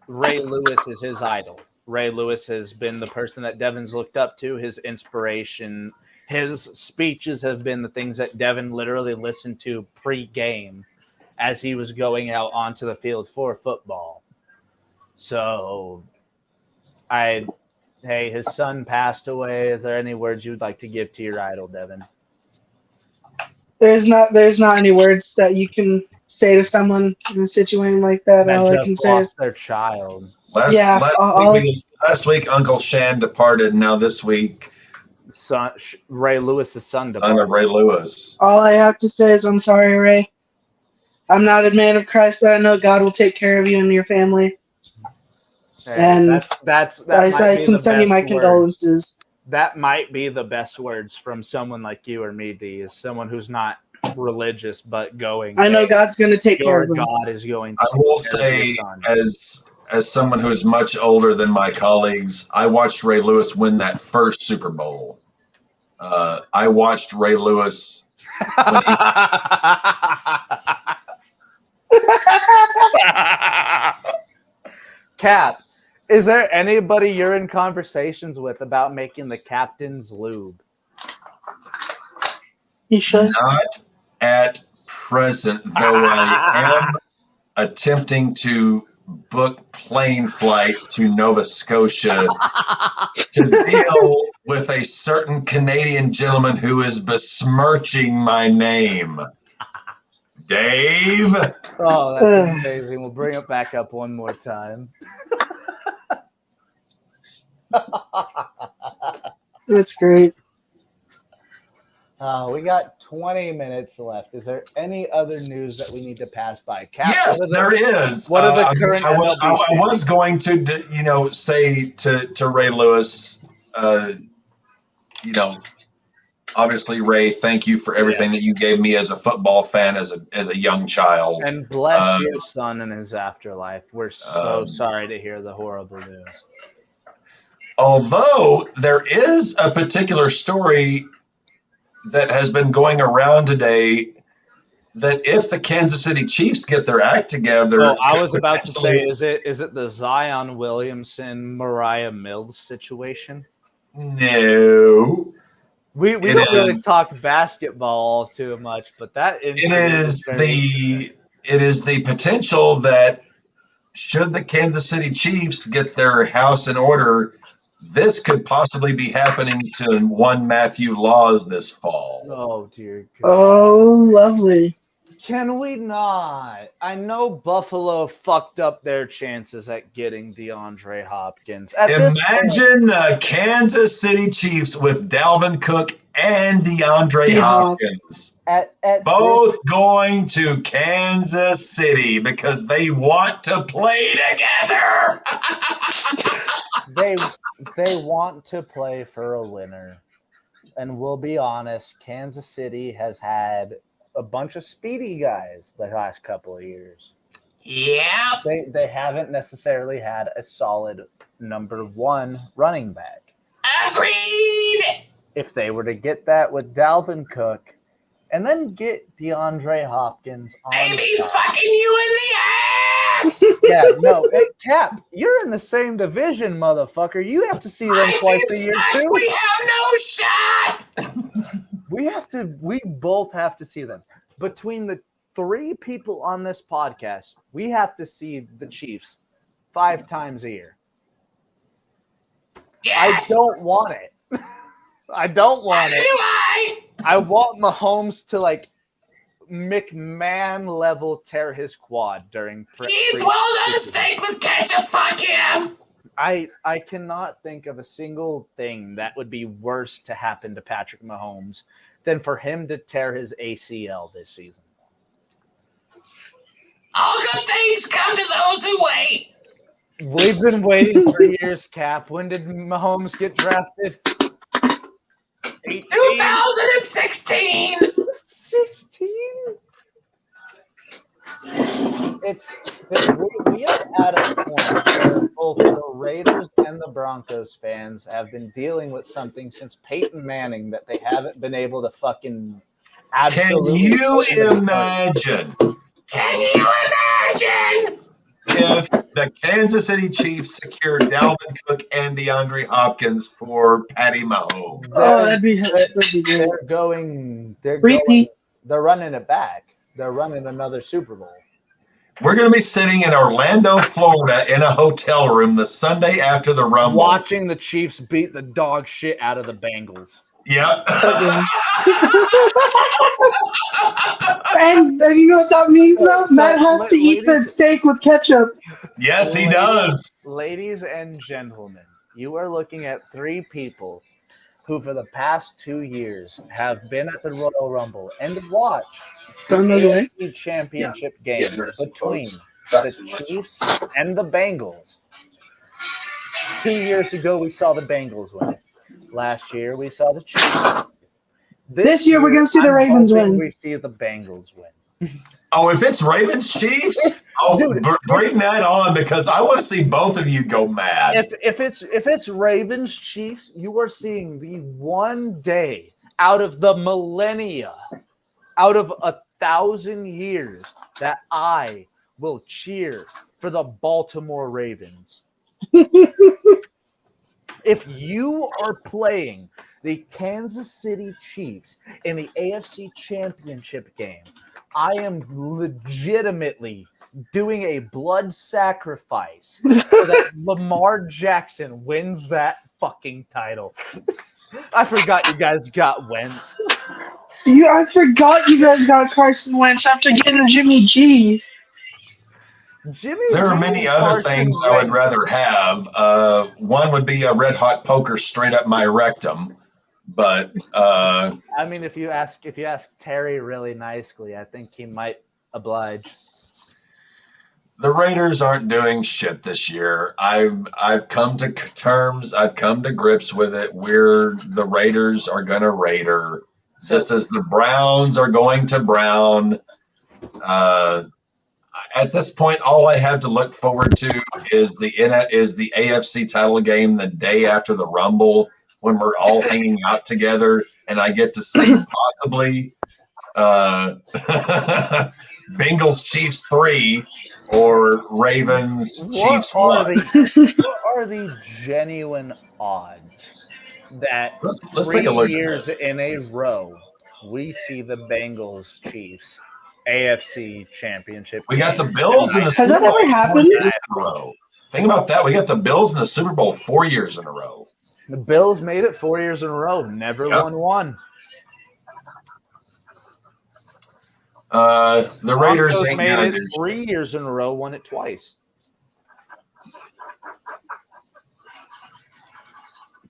Ray Lewis is his idol. Ray Lewis has been the person that Devin's looked up to, his inspiration. His speeches have been the things that Devin literally listened to pre-game as he was going out onto the field for football. So, hey, his son passed away. Is there any words you'd like to give to your idol, Devin? There's not any words that you can say to someone in a situation like that. That All I just can say is, lost their child. Last week, Uncle Shan departed. Now this week, Ray Lewis's son son of Ray Lewis. all I have to say is I'm sorry, Ray. I'm not a man of Christ, but I know God will take care of you and your family. Hey, And that I can send you my condolences. That might be the best words from someone like you or me, D, is someone who's not religious but going. I know God's going to take care of him. God is going to I will say, as someone who is much older than my colleagues, I watched Ray Lewis win that first Super Bowl. I watched Ray Lewis when he Cap, is there anybody you're in conversations with about making the captain's lube? You should. Not at present, though I am attempting to book plane flight to Nova Scotia to deal with a certain Canadian gentleman who is besmirching my name. Dave? Oh, that's amazing. We'll bring it back up one more time. That's great. We got 20 minutes left. Is there any other news that we need to pass by? Cap, Yes, there is. What are the current MLB I was going to, say to Ray Lewis, obviously, Ray, thank you for everything that you gave me as a football fan, as a young child. And bless your son in his afterlife. We're so sorry to hear the horrible news. Although there is a particular story that has been going around today that if the Kansas City Chiefs get their act together, I was about to say, is it the Zion Williamson, Mariah Mills situation? No. We don't really talk basketball too much, but that it is the potential that should the Kansas City Chiefs get their house in order, this could possibly be happening to one Matthew Laws this fall. Oh dear God. Oh, lovely. Can we not? I know Buffalo fucked up their chances at getting DeAndre Hopkins. Imagine the Kansas City Chiefs with Dalvin Cook and DeAndre Hopkins. Both going to Kansas City because they want to play together. They want to play for a winner. And we'll be honest, Kansas City has had a bunch of speedy guys the last couple of years. Yeah. They haven't necessarily had a solid number one running back. Agreed. If they were to get that with Dalvin Cook and then get DeAndre Hopkins on I'd be fucking you in the ass. Yeah, no, Cap, you're in the same division, motherfucker. You have to see them twice a year too. We have no shot. We both have to see them. Between the three people on this podcast, we have to see the Chiefs 5 times a year. Yes. I don't want it. I don't want it. I want Mahomes to McMahon level tear his quad during He's well done steak with ketchup, fuck him. I cannot think of a single thing that would be worse to happen to Patrick Mahomes than for him to tear his ACL this season. All good things come to those who wait. We've been waiting for years, Cap. When did Mahomes get drafted? 2016. 16? We are at a point where both the Raiders and the Broncos fans have been dealing with something since Peyton Manning that they haven't been able to fucking absolutely. Can you imagine if the Kansas City Chiefs secured Dalvin Cook and DeAndre Hopkins for Patty Mahomes? That'd be good. They're running it back. They're running another Super Bowl. We're going to be sitting in Orlando, Florida, in a hotel room the Sunday after the Rumble, watching the Chiefs beat the dog shit out of the Bengals. Yep. And you know what that means, though? Matt has to eat that steak with ketchup. Yes, he does. Ladies and gentlemen, you are looking at 3 people who, for the past 2 years, have been at the Royal Rumble and watched the AFC Championship game between the Chiefs and the Bengals. 2 years ago, we saw the Bengals win. Last year, we saw the Chiefs. This year, we're going to see the Ravens win. We see the Bengals win. Oh, if it's Ravens Chiefs, bring that on because I want to see both of you go mad. If it's Ravens Chiefs, you are seeing the one day out of the millennia, out of 1,000 years, that I will cheer for the Baltimore Ravens. If you are playing the Kansas City Chiefs in the AFC Championship game, I am legitimately doing a blood sacrifice so that Lamar Jackson wins that fucking title. I forgot you guys got Wentz. I forgot you guys got Carson Wentz after getting Jimmy G. There are many other things I would rather have. One would be a red hot poker straight up my rectum. But I mean, if you ask Terry really nicely, I think he might oblige. the Raiders aren't doing shit this year. I've come to terms. I've come to grips with it. The Raiders are going to Raider, just as the Browns are going to Brown. At this point, all I have to look forward to is the AFC title game the day after the Rumble, when we're all hanging out together, and I get to see possibly Bengals Chiefs 3 or Ravens Chiefs 1. What are the genuine odds that Let's take a look at years this. in a row we see the Bengals Chiefs AFC Championship? We got the game Bills in the Has Super that Bowl ever 4 happened? years in a row. Think about that. We got the Bills in the Super Bowl 4 years in a row. The Bills made it 4 years in a row, never won one. The Raiders Broncos ain't made gonna it do 3 years in a row, won it twice.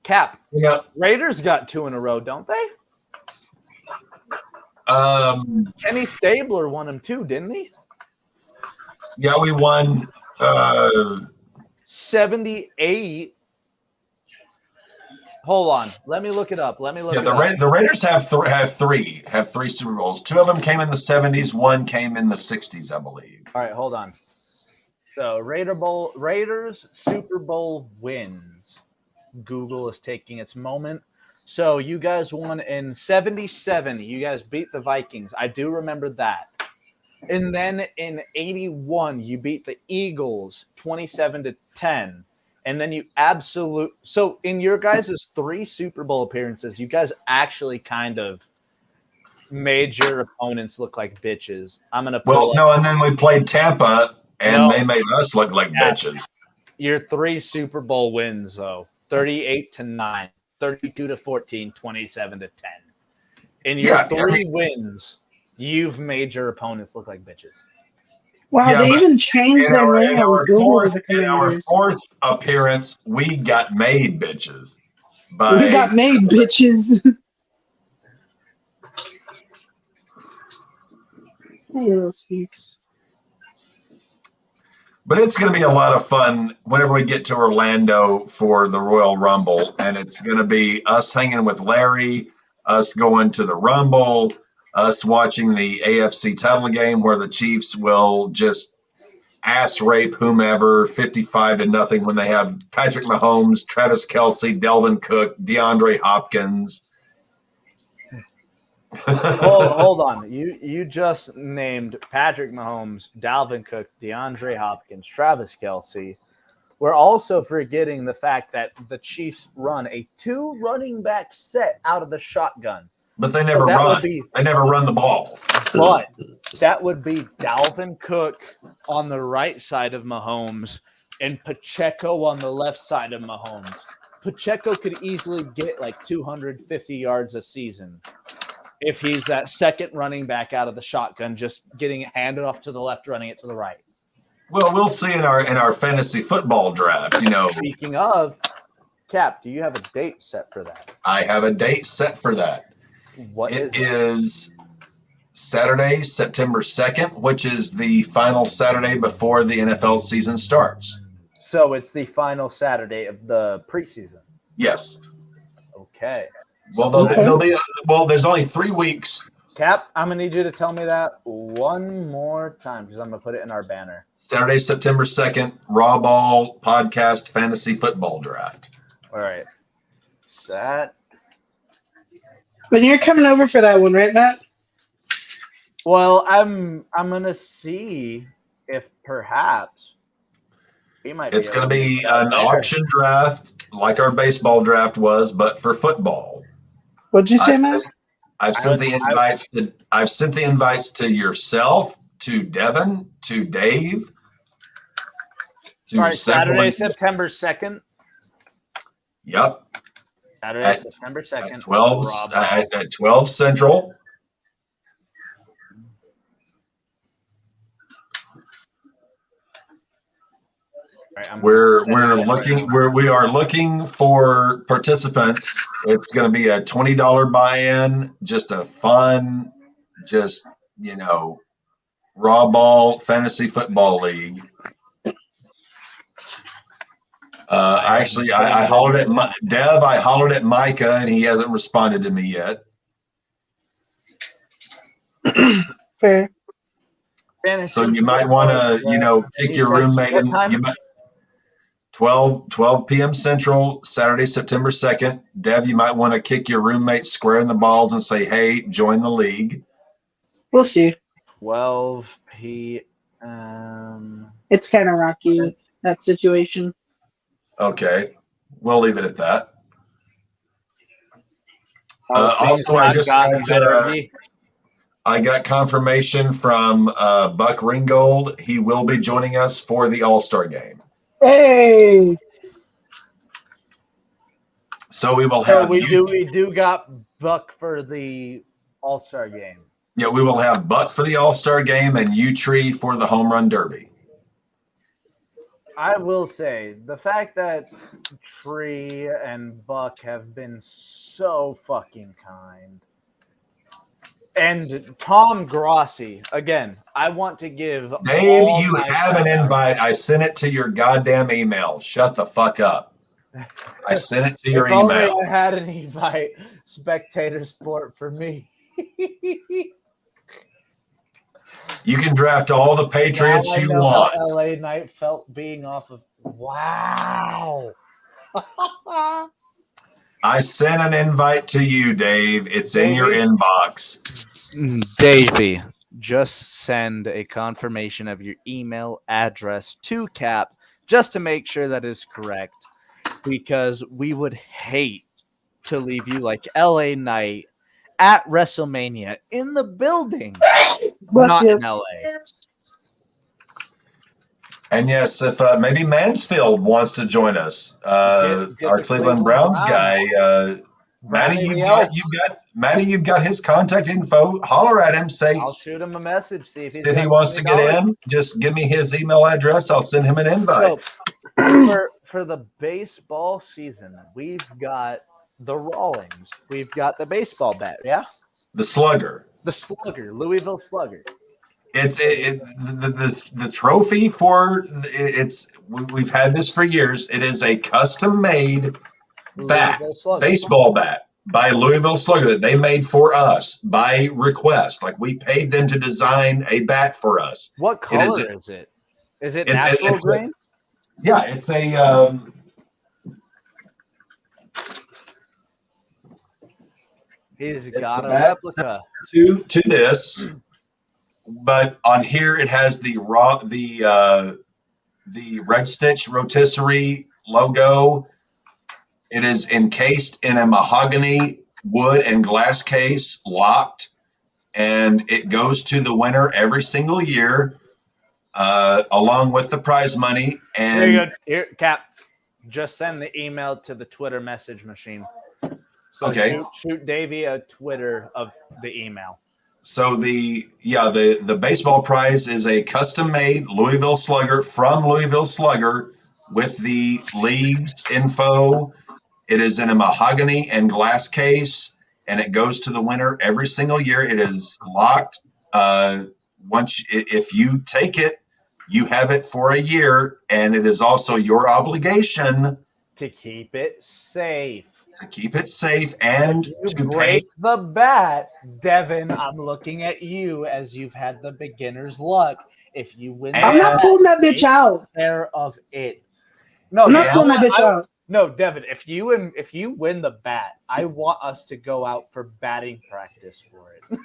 Cap, shit. Raiders got 2 in a row, don't they? Kenny Stabler won them too, didn't he? Yeah, we won 78. Hold on, let me look it up. the Raiders have three Super Bowls. 2 of them came in the 70s, 1 came in the 60s, I believe. All right, hold on. So Raiders Super Bowl wins. Google is taking its moment. So you guys won in 77. You guys beat the Vikings. I do remember that. And then in 81, you beat the Eagles 27-10. And then so in your guys' 3 Super Bowl appearances, you guys actually kind of made your opponents look like bitches. I'm gonna and then we played Tampa, and they made us look like bitches. Your 3 Super Bowl wins, though: 38-9, 32-14, 27-10. In your 3 wins, you've made your opponents look like bitches. Wow, they even changed their name on Google to the Commanders. In our 4th appearance, we got made bitches. We got made bitches. Hey, little sneaks. But it's going to be a lot of fun whenever we get to Orlando for the Royal Rumble. And it's going to be us hanging with Larry, us going to the Rumble, us watching the AFC title game where the Chiefs will just ass rape whomever 55-0 when they have Patrick Mahomes, Travis Kelce, Delvin Cook, DeAndre Hopkins. Hold on. You just named Patrick Mahomes, Dalvin Cook, DeAndre Hopkins, Travis Kelce. We're also forgetting the fact that the Chiefs run a 2 running back set out of the shotgun. But they never run. They never run the ball. But that would be Dalvin Cook on the right side of Mahomes and Pacheco on the left side of Mahomes. Pacheco could easily get like 250 yards a season if he's that second running back out of the shotgun, just getting it handed off to the left, running it to the right. Well, we'll see in our fantasy football draft. Speaking of, Cap, do you have a date set for that? I have a date set for that. It is Saturday, September 2nd, which is the final Saturday before the NFL season starts. So it's the final Saturday of the preseason. Yes. Okay. Well, there's only 3 weeks. Cap, I'm going to need you to tell me that one more time because I'm going to put it in our banner. Saturday, September 2nd, RAWBall podcast fantasy football draft. All right. Set. Then you're coming over for that one, right, Matt? Well, I'm going to see if perhaps he might. It's going to be an auction draft like our baseball draft was, but for football. What'd you say, Matt? I've sent the invites to yourself, to Devin, to Dave. All right, Saturday, September 2nd. Yep. Saturday, September 2nd. At 12 Central. Right, we are looking for participants. It's going to be a $20 buy-in, just a fun, just raw ball fantasy football league. I hollered at Dev. I hollered at Micah, and he hasn't responded to me yet. Fair. So you might want to, kick your roommate in. You might 12 p.m. Central, Saturday, September 2nd. Dev, you might want to kick your roommate square in the balls and say, "Hey, join the league." We'll see. 12 p.m. It's kind of rocky, that situation. Okay, we'll leave it at that. Also, I got confirmation from Buck Ringgold. He will be joining us for the All-Star game. Hey! So we will have. We do got Buck for the All-Star game. Yeah, we will have Buck for the All-Star game and U-Tree for the Home Run Derby. I will say the fact that Tree and Buck have been so fucking kind. And Tom Grossi, again, I want to give Dave, you have an invite. I sent it to your goddamn email. Shut the fuck up. I sent it to your email. If only I had an invite, spectator sport for me. You can draft all the Patriots you want. How LA Knight felt being off of. Wow. I sent an invite to you, Dave. It's in your inbox. Davey, just send a confirmation of your email address to Cap just to make sure that is correct, because we would hate to leave you like LA Knight at WrestleMania in the building, not in LA. And yes, if maybe Mansfield wants to join us, our Cleveland Browns guy, Matty, you've got his contact info. Holler at him. Say, I'll shoot him a message. See if he wants to get in. Just give me his email address. I'll send him an invite. So, for the baseball season, we've got the Rawlings. We've got the baseball bat. Yeah, the Slugger. The Slugger, Louisville Slugger. It's the trophy for it's. We've had this for years. It is a custom made bat, baseball bat by Louisville Slugger that they made for us by request. Like, we paid them to design a bat for us. What color is it? Is it natural green? Yeah, it's a. He's got a replica to this. But on here, it has the Red Stitch rotisserie logo. It is encased in a mahogany wood and glass case, locked, and it goes to the winner every single year, along with the prize money. And here you go. Here, Cap, just send the email to the Twitter message machine. So okay. Shoot Davey a Twitter of the email. So the baseball prize is a custom-made Louisville Slugger from Louisville Slugger with the league's info. It is in a mahogany and glass case, and it goes to the winner every single year. It is locked. If you take it, you have it for a year, and it is also your obligation to keep it safe. And to break the bat, Devin, I'm looking at you as you've had the beginner's luck. If you win, I'm not pulling that bitch out. Care of it. No, I'm not pulling that bitch out. No, Devin, if you win the bat, I want us to go out for batting practice for it.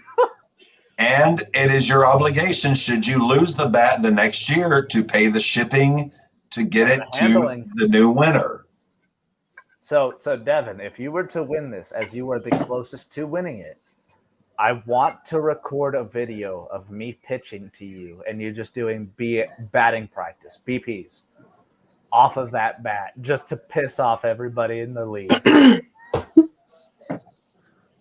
And it is your obligation, should you lose the bat the next year, to pay the shipping to get it to the new winner. So Devin, if you were to win this, as you are the closest to winning it, I want to record a video of me pitching to you and you just doing batting practice, BPs, off of that bat, just to piss off everybody in the league. That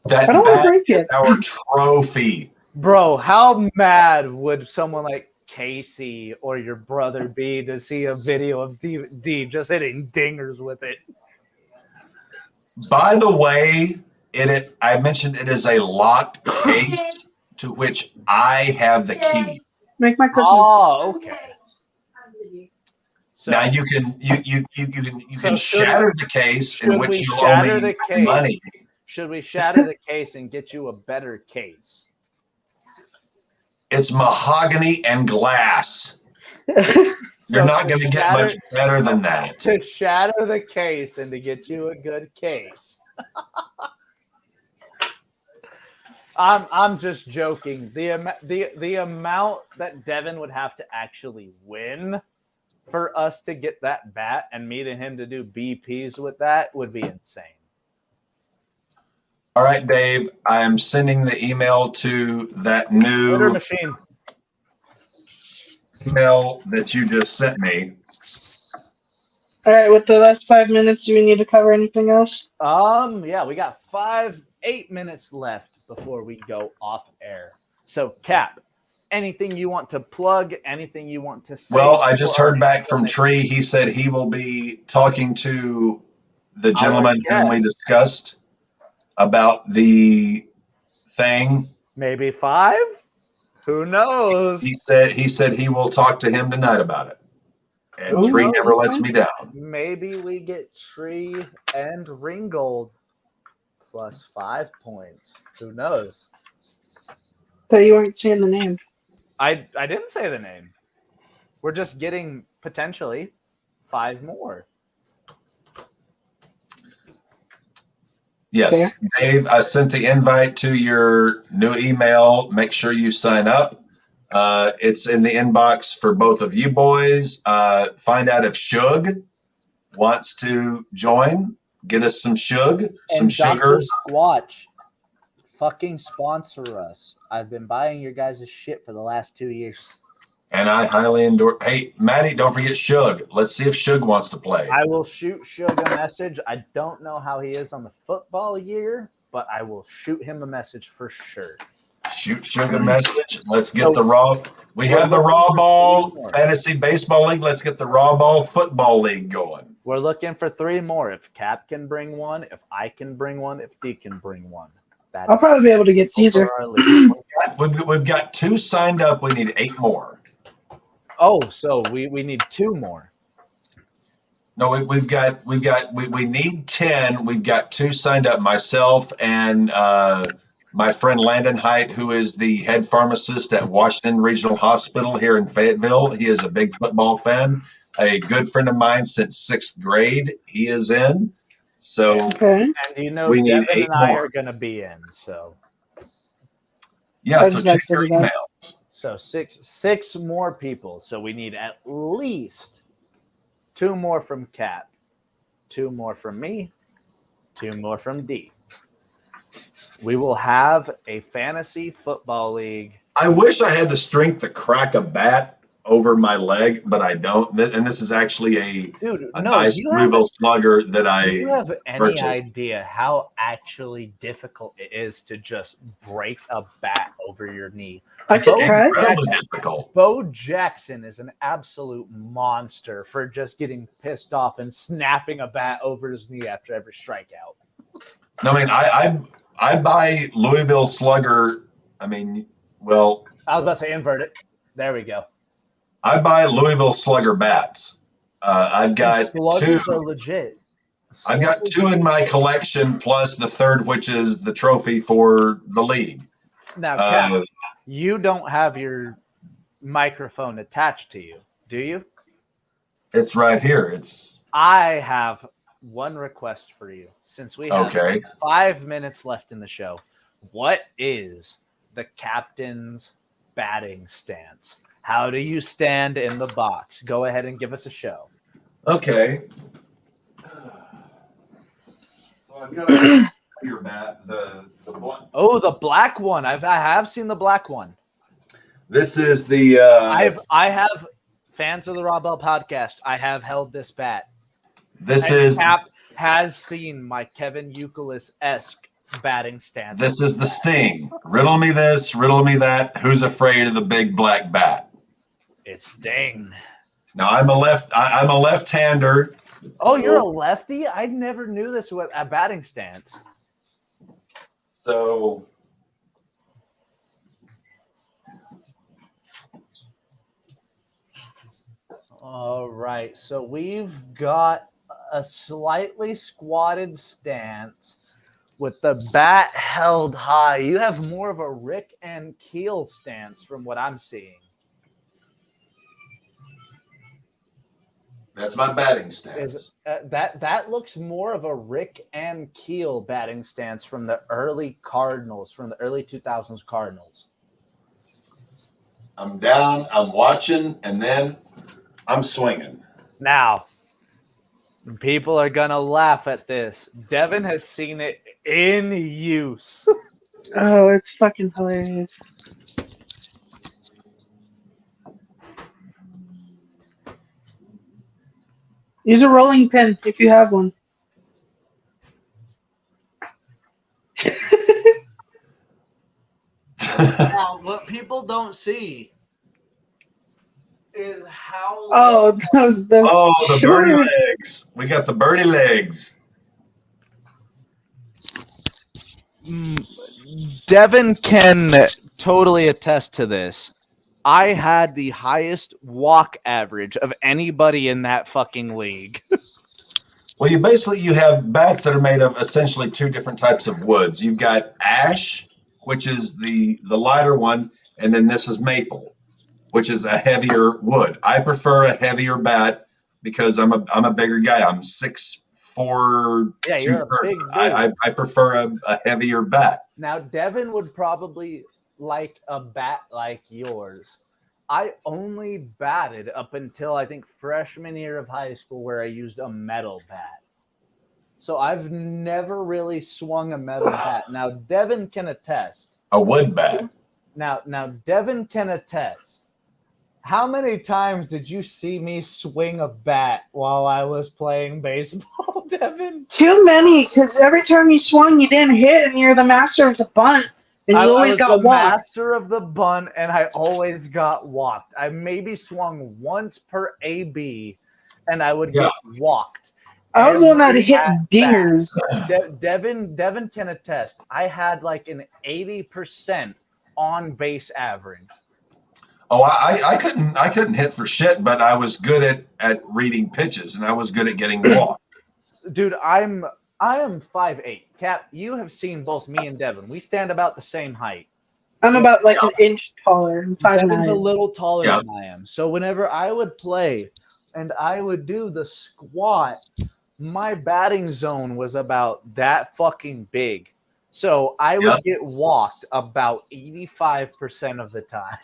bat is our trophy. Bro, how mad would someone like Casey or your brother B to see a video of D just hitting dingers with it. By the way, I mentioned it is a locked case to which I have the key. Make my cookies. Oh, okay. So, now you can shatter the case in which you'll owe me money. Should we shatter the case and get you a better case? It's mahogany and glass. You're not going to get much better than that. To shatter the case and to get you a good case. I'm just joking. The amount that Devin would have to actually win for us to get that bat and me to him to do BPs with that would be insane. All right, Dave, I am sending the email to that new Twitter machine email that you just sent me. All right, with the last 5 minutes, do we need to cover anything else? Yeah, we got 8 minutes left before we go off air. So, Cap, anything you want to plug? Anything you want to say? Well, I just heard back from Tree. He said he will be talking to the gentleman whom we discussed about the thing. Maybe 5? Who knows? He said he will talk to him tonight about it. And Tree never lets me down. Maybe we get Tree and Ringgold plus 5 points. Who knows? But you weren't saying the name. I didn't say the name. We're just getting potentially 5 more. Yes, Dave, I sent the invite to your new email. Make sure you sign up. It's in the inbox for both of you boys. Find out if Shug wants to join. Get us some Shug, some sugar. Squatch, fucking sponsor us. I've been buying your guys' shit for the last 2 years. And I highly endorse. Hey, Maddie, don't forget Shug. Let's see if Shug wants to play. I will shoot Shug a message. I don't know how he is on the football year, but I will shoot him a message for sure. Shoot Shug a message. Let's get the raw. We have the RAWBall Fantasy Baseball League. Let's get the RAWBall Football League going. We're looking for 3 more. If Cap can bring one, if I can bring one, if D can bring one. I'll probably be able to get Caesar. We've got 2 signed up. We need 8 more. Oh, so we need 2 more. No, we need 10. We've got 2 signed up. Myself and my friend Landon Height, who is the head pharmacist at Washington Regional Hospital here in Fayetteville. He is a big football fan. A good friend of mine since 6th grade. He is in. So and you know, we Devin need 8 and I more. are going to be in. So yeah, so check your emails. So six more people. So we need at least 2 more from Cap, 2 more from me, 2 more from D. We will have a fantasy football league. I wish I had the strength to crack a bat over my leg, but I don't. And this is actually a nice Louisville Slugger that I Do you have any purchased. idea how actually difficult it is to just break a bat over your knee? I could try. Difficult. Bo Jackson is an absolute monster for just getting pissed off and snapping a bat over his knee after every strikeout. No, I mean, I buy Louisville Slugger. I mean, well, I was about to say invert it. There we go. I buy Louisville Slugger bats. I've got 2. Are legit. I've got 2 in my collection, plus the 3rd, which is the trophy for the league. Now, Cap, you don't have your microphone attached to you, do you? It's right here. I have one request for you. Since we have 5 minutes left in the show, what is the captain's batting stance? How do you stand in the box? Go ahead and give us a show. Okay. So I've got a your bat, the black. Oh, the black one. I have seen the black one. This is the. I have fans of the RAWBall podcast. I have held this bat. This is Cap has seen my Kevin Youkilis-esque batting stance. This is the Sting. Riddle me this, riddle me that. Who's afraid of the big black bat? It's Sting. Now I'm a left-hander. Oh, you're a lefty? I never knew this with a batting stance. So all right. So we've got a slightly squatted stance with the bat held high. You have more of a Rick and Keel stance from what I'm seeing. that's my batting stance. That looks more of a Rick and Keel batting stance from the early Cardinals, from the early 2000s Cardinals. I'm down, I'm watching, and then I'm swinging. Now, people are going to laugh at this. Devin has seen it in use. Oh, it's fucking hilarious. Use a rolling pin if you have one. Now, what people don't see is how. Oh, those the birdie legs. We got the birdie legs. Devin can totally attest to this. I had the highest walk average of anybody in that fucking league. Well, you have bats that are made of essentially two different types of woods. You've got ash, which is the lighter one, and then this is maple, which is a heavier wood. I prefer a heavier bat because I'm a bigger guy. I'm 6'4", Yeah, you're a 230. big dude. I prefer a heavier bat. Now, Devin would probably like a bat like yours. I only batted up until I think freshman year of high school where I used a metal bat. So I've never really swung a metal bat. Now, Devin can attest. A wood bat. Now, Devin can attest. How many times did you see me swing a bat while I was playing baseball, Devin? Too many, because every time you swung, you didn't hit, and you're the master of the bunt, and you always was got the walked. master of the bunt, and I always got walked. I maybe swung once per AB, and I would get walked. I was the one that hit dingers. Devin can attest. I had like an 80% on base average. Oh, I couldn't hit for shit, but I was good at reading pitches, and I was good at getting walked. Dude, I am 5'8". Cap, you have seen both me and Devin. We stand about the same height. I'm about like an inch taller. I'm 5'9". Devin's a little taller than I am. So whenever I would play and I would do the squat, my batting zone was about that fucking big. So I would get walked about 85% of the time.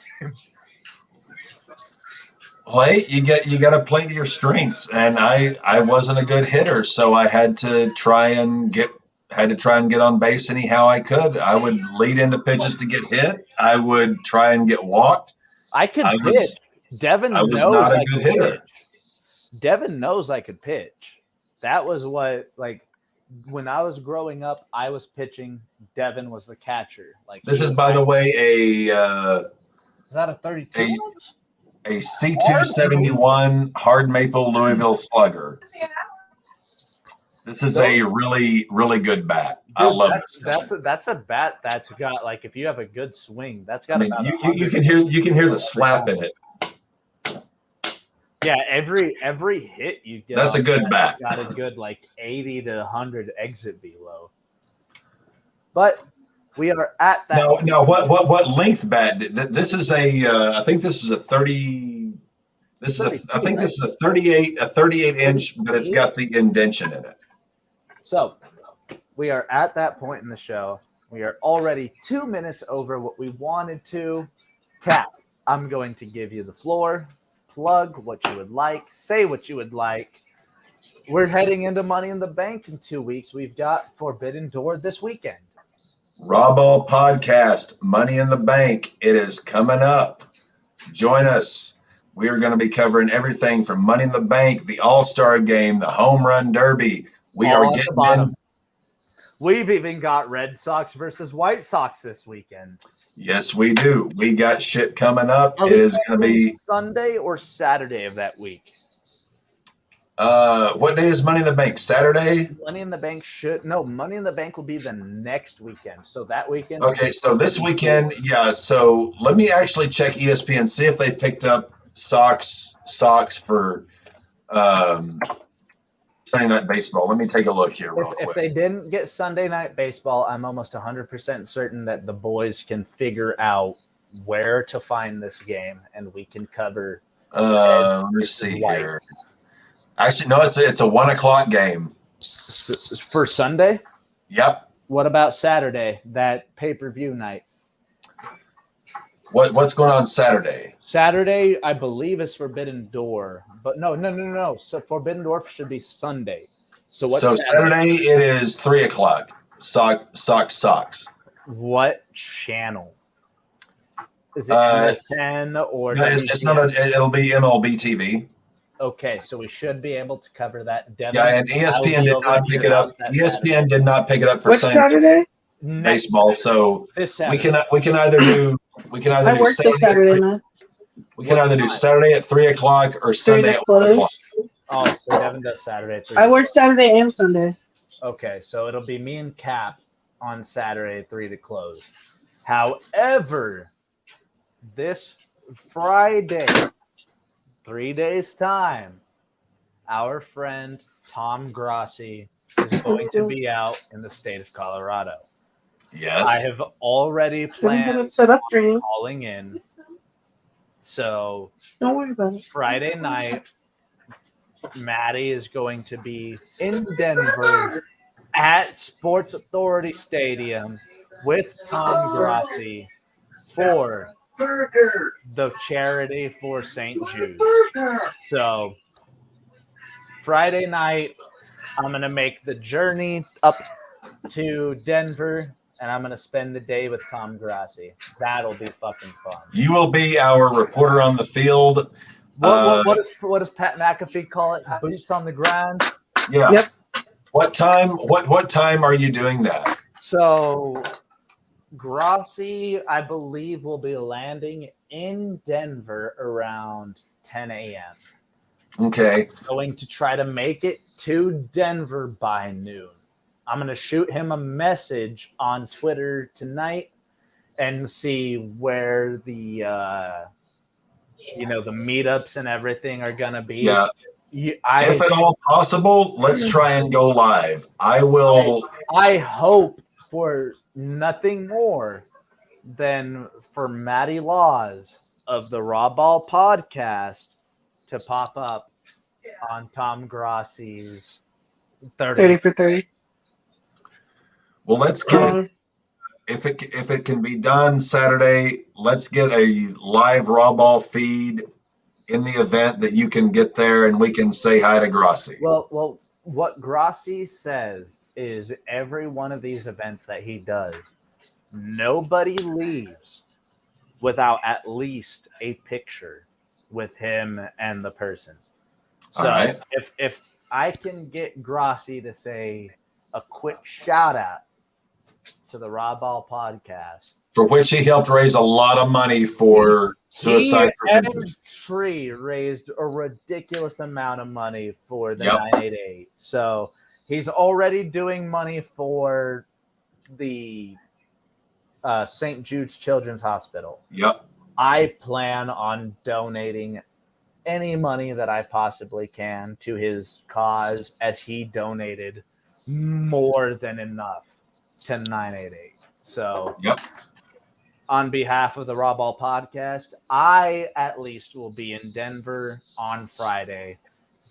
Play, you got to play to your strengths, and I wasn't a good hitter, so I had to try and get on base anyhow I could. I would lead into pitches to get hit. I would try and get walked. I could pitch. Devin knows not a good hitter. Pitch. Devin knows I could pitch. That was what, like, when I was growing up, I was pitching. Devin was the catcher. Like, this is, by the way, is that a 32 inch? A C271 hard maple Louisville Slugger. This is a really, really good bat. Dude, I love this. That's a bat that's got, like, if you have a good swing, that's got about you can hear the slap in it. Yeah, every hit you get. That's a good bat. Got a good like 80 to 100 exit velo. But we are at that. No. What length bat? This is a. I think this is a 30. I think this is a 38 inch, but it's got the indention in it. So we are at that point in the show. We are already 2 minutes over what we wanted to. Cap, I'm going to give you the floor. Plug what you would like. Say what you would like. We're heading into Money in the Bank in 2 weeks. We've got Forbidden Door this weekend. RAWBall podcast, Money in the Bank. It is coming up. Join us. We are going to be covering everything from Money in the Bank, the All-Star Game, the Home Run Derby. We are getting in. We've even got Red Sox versus White Sox this weekend. Yes, we do. We got shit coming up. Are It we is going to be Sunday or Saturday of that week. what day is Money in the Bank? Saturday? Money in the Bank Money in the Bank will be the next weekend. So that weekend. Okay, so this weekend, yeah. So let me actually check ESPN, see if they picked up Sox for Sunday Night Baseball. Let me take a look here real quick. If they didn't get Sunday Night Baseball, I'm almost 100% certain that the boys can figure out where to find this game, and we can cover. Let me see here. Actually, no, it's a 1:00 game For Sunday. Yep. What about Saturday? That pay-per-view night. What's going on Saturday? Saturday, I believe, is Forbidden Door, but no. So Forbidden Door should be Sunday. So Saturday it is 3:00. Sox. What channel? Is it MSN or? No, it's not. It'll be MLB TV. Okay, so we should be able to cover that. Devin, yeah, and ESPN did not pick it up. ESPN did not pick it up for Which Saturday? Baseball. So we can either do I work this Saturday night. We can either do Saturday at 3:00 or Sunday at 1:00. Oh, so Devin does Saturday at 3. I work Saturday and Sunday. Okay, so it'll be me and Cap on Saturday at 3 to close. However, this Friday, 3 days time, our friend Tom Grossi is going to be out in the state of Colorado. Yes. I have already planned set up for you. calling in. So don't worry about it. Friday night, Maddie is going to be in Denver at Sports Authority Stadium with Tom Grossi for the charity for St. Jude's. So Friday night, I'm going to make the journey up to Denver, and I'm going to spend the day with Tom Grossi. That'll be fucking fun. You will be our reporter on the field. What does Pat McAfee call it? Boots on the ground? Yeah. Yep. What time are you doing that? So Grossi, I believe, will be landing in Denver around 10 a.m. Okay. I'm going to try to make it to Denver by noon. I'm going to shoot him a message on Twitter tonight and see where the the meetups and everything are going to be. Yeah. If at all possible, let's try and go live. I hope for nothing more than for Matty Laws of the RAWBall podcast to pop up on Tom Grossi's 30 for 30. Well, let's get if it can be done Saturday, let's get a live RAWBall feed in the event that you can get there and we can say hi to Grossi. Well, what Grossi says is every one of these events that he does, nobody leaves without at least a picture with him and the person. So right. if I can get Grossi to say a quick shout out to the RAWBall podcast, for which he helped raise a lot of money for suicide prevention. Tree raised a ridiculous amount of money for the 988. So he's already doing money for the St. Jude's Children's Hospital. Yep. I plan on donating any money that I possibly can to his cause, as he donated more than enough to 988. So yep. On behalf of the RAWBall podcast, I at least will be in Denver on Friday.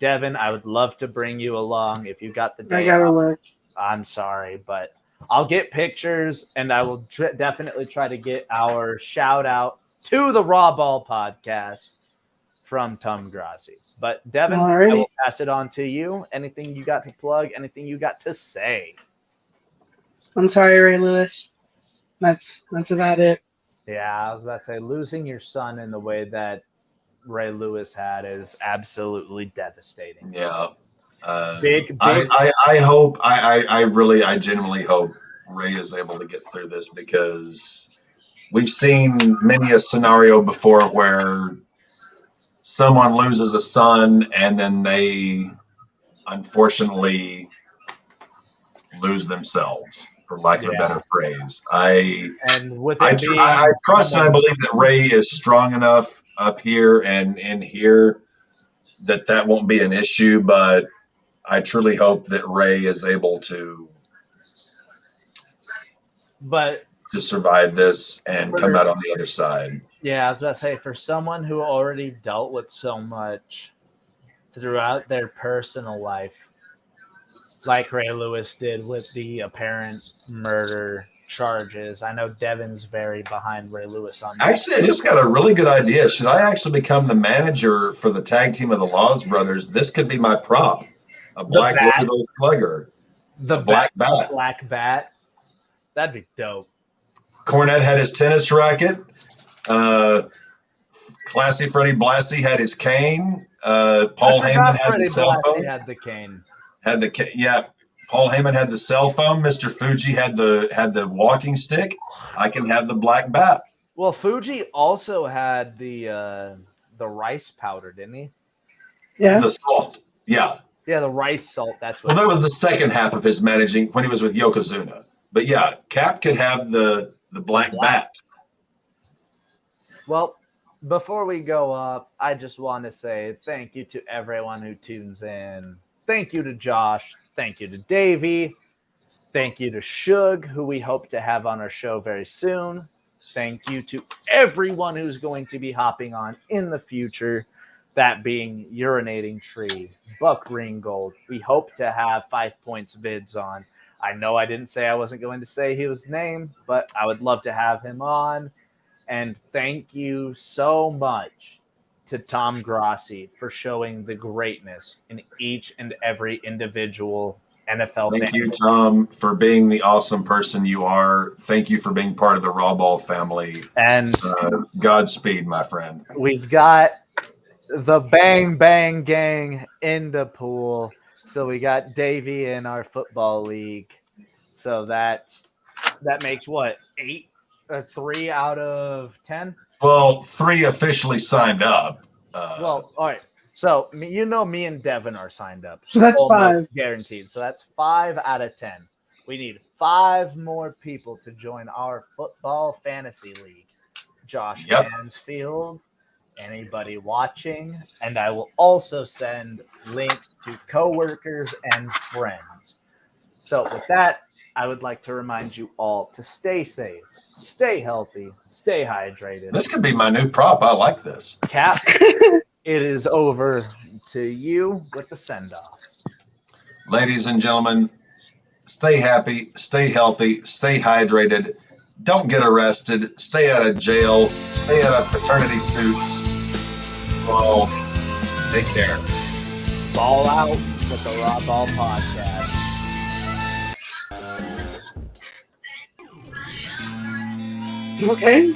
Devin, I would love to bring you along if you got the day. I gotta look. I'm sorry, but I'll get pictures, and I will definitely try to get our shout out to the RAWBall podcast from Tom Grossi. But Devin, I will pass it on to you. Anything you got to plug? Anything you got to say? I'm sorry, Ray Lewis. That's about it. Yeah, I was about to say, losing your son in the way that Ray Lewis had is absolutely devastating. Yeah. Big. I hope, I genuinely hope Ray is able to get through this, because we've seen many a scenario before where someone loses a son and then they unfortunately lose themselves, for lack of a better phrase. And with I it being trust and I believe that Ray is strong enough up here and in here that won't be an issue, but I truly hope that Ray is able to survive this and come out on the other side. Yeah, I was about to say, for someone who already dealt with so much throughout their personal life, like Ray Lewis did with the apparent murder charges. I know Devin's very behind Ray Lewis on that. Actually, I just got a really good idea. Should I actually become the manager for the tag team of the Laws Brothers? This could be my prop. A black Louisville Slugger. The black bat. Black bat. That'd be dope. Cornette had his tennis racket. Classy Freddie Blassie had his cane. Paul Heyman had the cell phone. Had the cane. Yeah. Paul Heyman had the cell phone. Mr. Fuji had the walking stick. I can have the black bat. Well, Fuji also had the rice powder, didn't he? Yeah. The salt. Yeah. Yeah, the rice salt. That's what. Well, that was the second half of his managing when he was with Yokozuna. But yeah, Cap could have the black bat. Well, before we go up, I just want to say thank you to everyone who tunes in. Thank you to Josh. Thank you to Davey. Thank you to Shug, who we hope to have on our show very soon. Thank you to everyone who's going to be hopping on in the future, that being Urinating Tree, Buck Ringgold. We hope to have 5 Points Vids on. I know I didn't say I wasn't going to say his name, but I would love to have him on. And thank you so much to Tom Grossi for showing the greatness in each and every individual NFL fan. Thank you, Tom, for being the awesome person you are. Thank you for being part of the RAWBall family. And Godspeed, my friend. We've got the Bang Bang Gang in the pool. So we got Davey in our football league. So that makes what, 8? 3 out of 10? Well, 3 officially signed up. Well, all right. So me and Devin are signed up. So that's 5. Guaranteed. So that's 5 out of 10. We need 5 more people to join our football fantasy league. Josh Mansfield, anybody watching, and I will also send links to coworkers and friends. So with that, I would like to remind you all to stay safe, stay healthy, stay hydrated. This could be my new prop. I like this. Cap, it is over to you with the send-off. Ladies and gentlemen, stay happy, stay healthy, stay hydrated. Don't get arrested. Stay out of jail. Stay out of fraternity suits. Well, take care. Ball out with the RAWBall podcast. Okay.